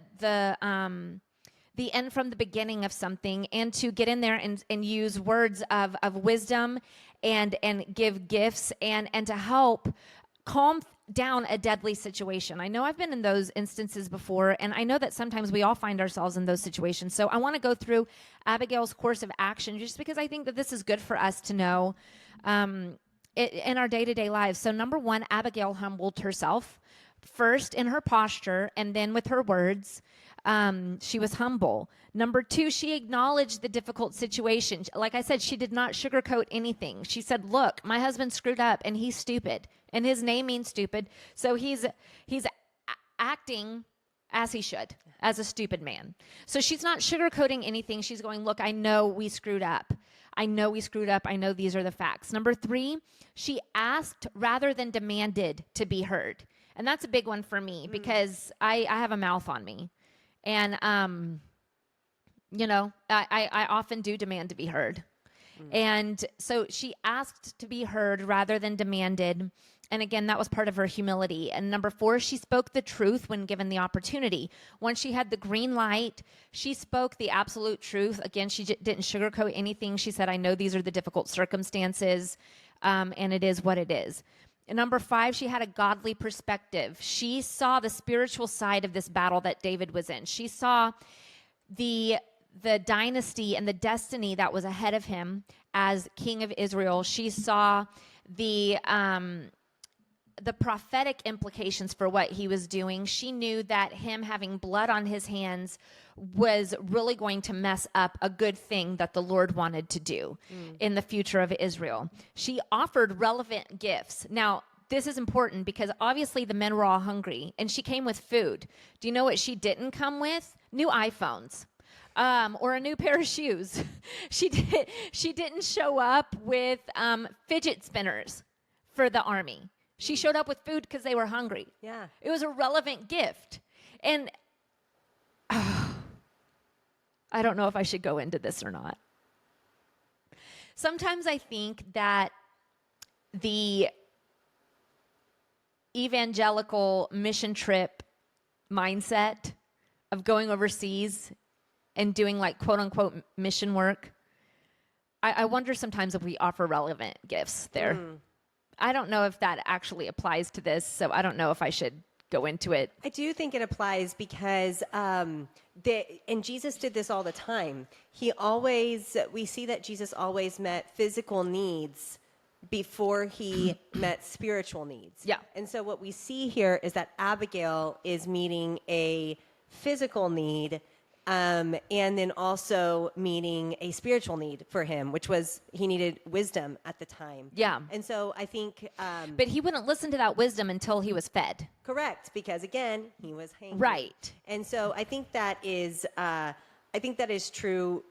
end from the beginning of something, and to get in there and use words of wisdom and give gifts and to help calm down a deadly situation. I know I've been in those instances before, and I know that sometimes we all find ourselves in those situations. So I want to go through Abigail's course of action, just because I think that this is good for us to know in our day-to-day lives. So number one, Abigail humbled herself, first in her posture and then with her words. She was humble. Number two, she acknowledged the difficult situation. Like I said, she did not sugarcoat anything. She said, look, my husband screwed up and he's stupid, and his name means stupid. So he's acting as he should, as a stupid man. So she's not sugarcoating anything. She's going, look, I know we screwed up. I know we screwed up. I know these are the facts. Number three, she asked rather than demanded to be heard. And that's a big one for me, because I have a mouth on me. And, I often do demand to be heard. And so she asked to be heard rather than demanded. And again, that was part of her humility. And number four, she spoke the truth when given the opportunity. Once she had the green light, she spoke the absolute truth. Again, she didn't sugarcoat anything. She said, I know these are the difficult circumstances, and it is what it is. And number five, she had a godly perspective. She saw the spiritual side of this battle that David was in. She saw the dynasty and the destiny that was ahead of him as king of Israel. She saw the prophetic implications for what he was doing. She knew that him having blood on his hands was really going to mess up a good thing that the Lord wanted to do in the future of Israel. She offered relevant gifts. Now, this is important because obviously the men were all hungry, and she came with food. Do you know what she didn't come with? New iPhones. Or a new pair of shoes. She didn't show up with fidget spinners for the army. She showed up with food because they were hungry. Yeah. It was a relevant gift. And I don't know if I should go into this or not. Sometimes I think that the evangelical mission trip mindset of going overseas and doing like quote unquote mission work, I wonder sometimes if we offer relevant gifts there. I don't know if that actually applies to this, so I don't know if I should go into it. I do think it applies because, and Jesus did this all the time. We see that Jesus always met physical needs before he met spiritual needs. Yeah. And so what we see here is that Abigail is meeting a physical need, and then also meeting a spiritual need for him, which was he needed wisdom at the time. Yeah. And so I think... but he wouldn't listen to that wisdom until he was fed. Correct, because again, he was hangry. Right. And so I think that is true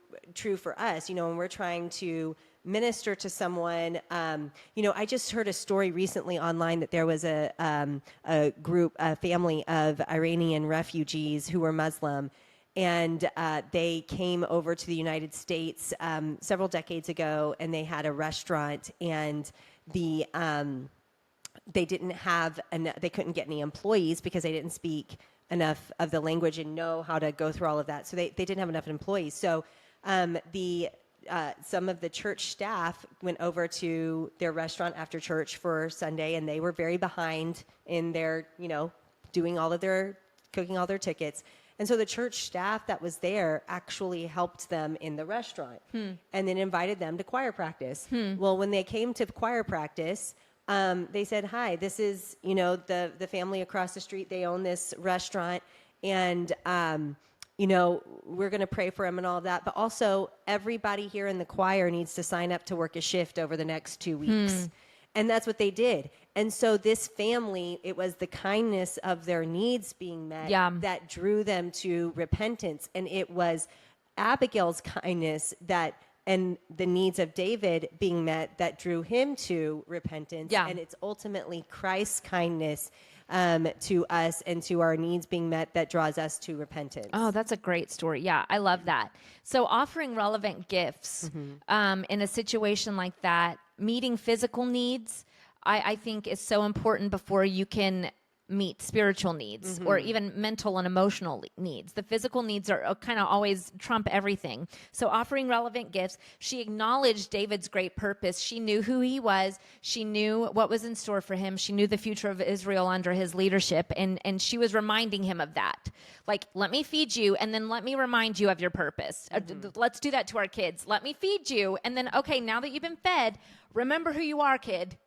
for us, when we're trying to minister to someone. I just heard a story recently online that there was a family of Iranian refugees who were Muslim, and they came over to the United States several decades ago, and they had a restaurant, and they didn't have they couldn't get any employees because they didn't speak enough of the language and know how to go through all of that. So they didn't have enough employees. So some of the church staff went over to their restaurant after church for Sunday, and they were very behind in their, cooking all their tickets. And so the church staff that was there actually helped them in the restaurant and then invited them to choir practice. Well, when they came to choir practice, they said, hi, this is, the family across the street. They own this restaurant, and, we're going to pray for him and all of that. But also, everybody here in the choir needs to sign up to work a shift over the next 2 weeks. And that's what they did. And so this family, it was the kindness of their needs being met that drew them to repentance. And it was Abigail's kindness and the needs of David being met that drew him to repentance. Yeah. And it's ultimately Christ's kindness to us and to our needs being met that draws us to repentance. Oh, that's a great story. Yeah, I love that. So offering relevant gifts in a situation like that, meeting physical needs, I think is so important before you can meet spiritual needs or even mental and emotional needs. The physical needs are kind of always trump everything. So offering relevant gifts, she acknowledged David's great purpose. She knew who he was. She knew what was in store for him. She knew the future of Israel under his leadership. And she was reminding him of that. Like, let me feed you, and then let me remind you of your purpose. Let's do that to our kids. Let me feed you, and then, okay, now that you've been fed, remember who you are, kid.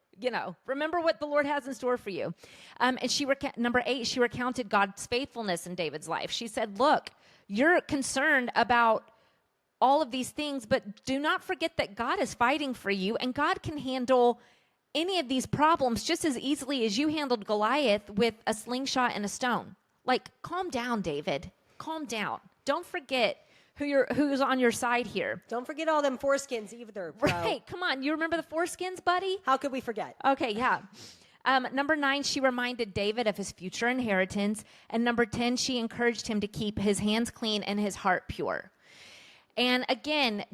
Remember what the Lord has in store for you. And number 8, she recounted God's faithfulness in David's life. She said, look, you're concerned about all of these things, but do not forget that God is fighting for you, and God can handle any of these problems just as easily as you handled Goliath with a slingshot and a stone. Like, calm down, David. Calm down. Don't forget who's on your side here. Don't forget all them foreskins either, bro. Right. Come on. You remember the foreskins, buddy? How could we forget? Okay, yeah. Number 9, she reminded David of his future inheritance. And number 10, she encouraged him to keep his hands clean and his heart pure. And again,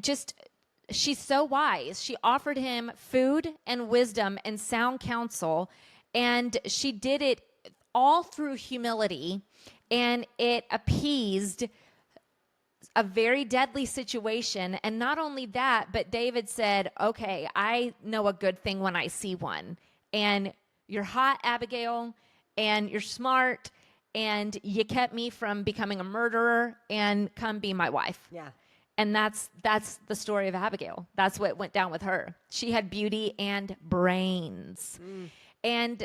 she's so wise. She offered him food and wisdom and sound counsel. And she did it all through humility. And it appeased a very deadly situation. And not only that, but David said, okay, I know a good thing when I see one. And you're hot, Abigail, and you're smart, and you kept me from becoming a murderer, and come be my wife. Yeah. And that's the story of Abigail. That's what went down with her. She had beauty and brains. And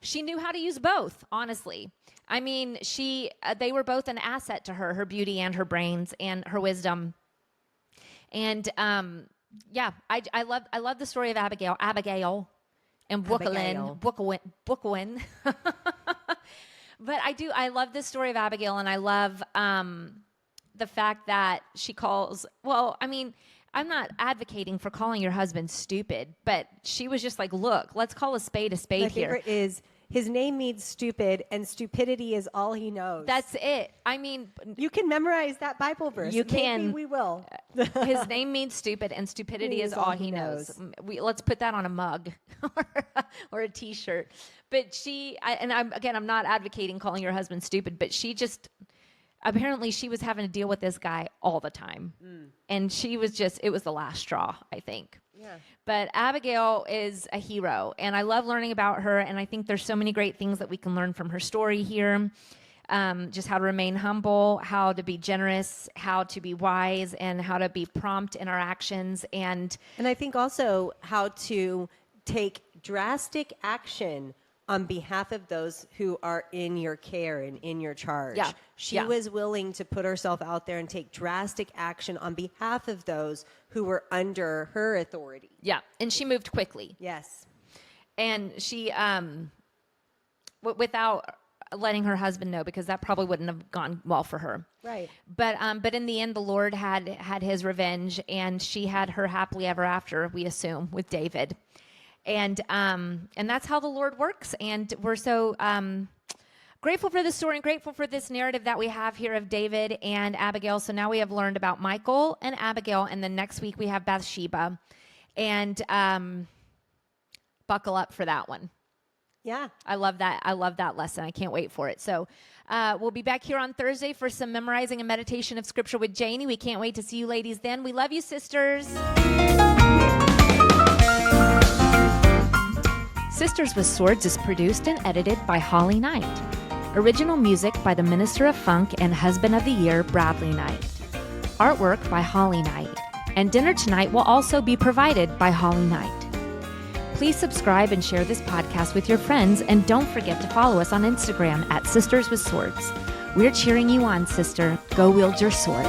she knew how to use both, honestly. I mean, they were both an asset to her beauty and her brains and her wisdom. And yeah, I love the story of Abigail and Brooklyn. But I love this story of Abigail, and I love the fact that she I'm not advocating for calling your husband stupid, but she was just like, look, let's call a spade here. My favorite is, his name means stupid, and stupidity is all he knows. That's it. I mean, you can memorize that Bible verse. You can. Maybe we will. His name means stupid, and stupidity is all he knows. Let's put that on a mug or a T-shirt. But I'm not advocating calling your husband stupid, but apparently she was having to deal with this guy all the time. And it was the last straw, I think. Yeah. But Abigail is a hero, and I love learning about her, and I think there's so many great things that we can learn from her story here. Just how to remain humble, how to be generous, how to be wise, and how to be prompt in our actions. And I think also how to take drastic action on behalf of those who are in your care and in your charge. Yeah. She was willing to put herself out there and take drastic action on behalf of those who were under her authority. Yeah, and she moved quickly. Yes. And she, without letting her husband know, because that probably wouldn't have gone well for her. Right. But in the end, the Lord had his revenge, and she had her happily ever after, we assume, with David. And that's how the Lord works. And we're so grateful for this story and grateful for this narrative that we have here of David and Abigail. So now we have learned about Michal and Abigail, and then next week we have Bathsheba. And buckle up for that one. Yeah. I love that. I love that lesson. I can't wait for it. So we'll be back here on Thursday for some memorizing and meditation of Scripture with Janie. We can't wait to see you ladies then. We love you, sisters. Sisters with Swords is produced and edited by Holly Knight. Original music by the Minister of Funk and Husband of the Year, Bradley Knight. Artwork by Holly Knight. And dinner tonight will also be provided by Holly Knight. Please subscribe and share this podcast with your friends, and don't forget to follow us on Instagram at Sisters with Swords. We're cheering you on, sister. Go wield your sword.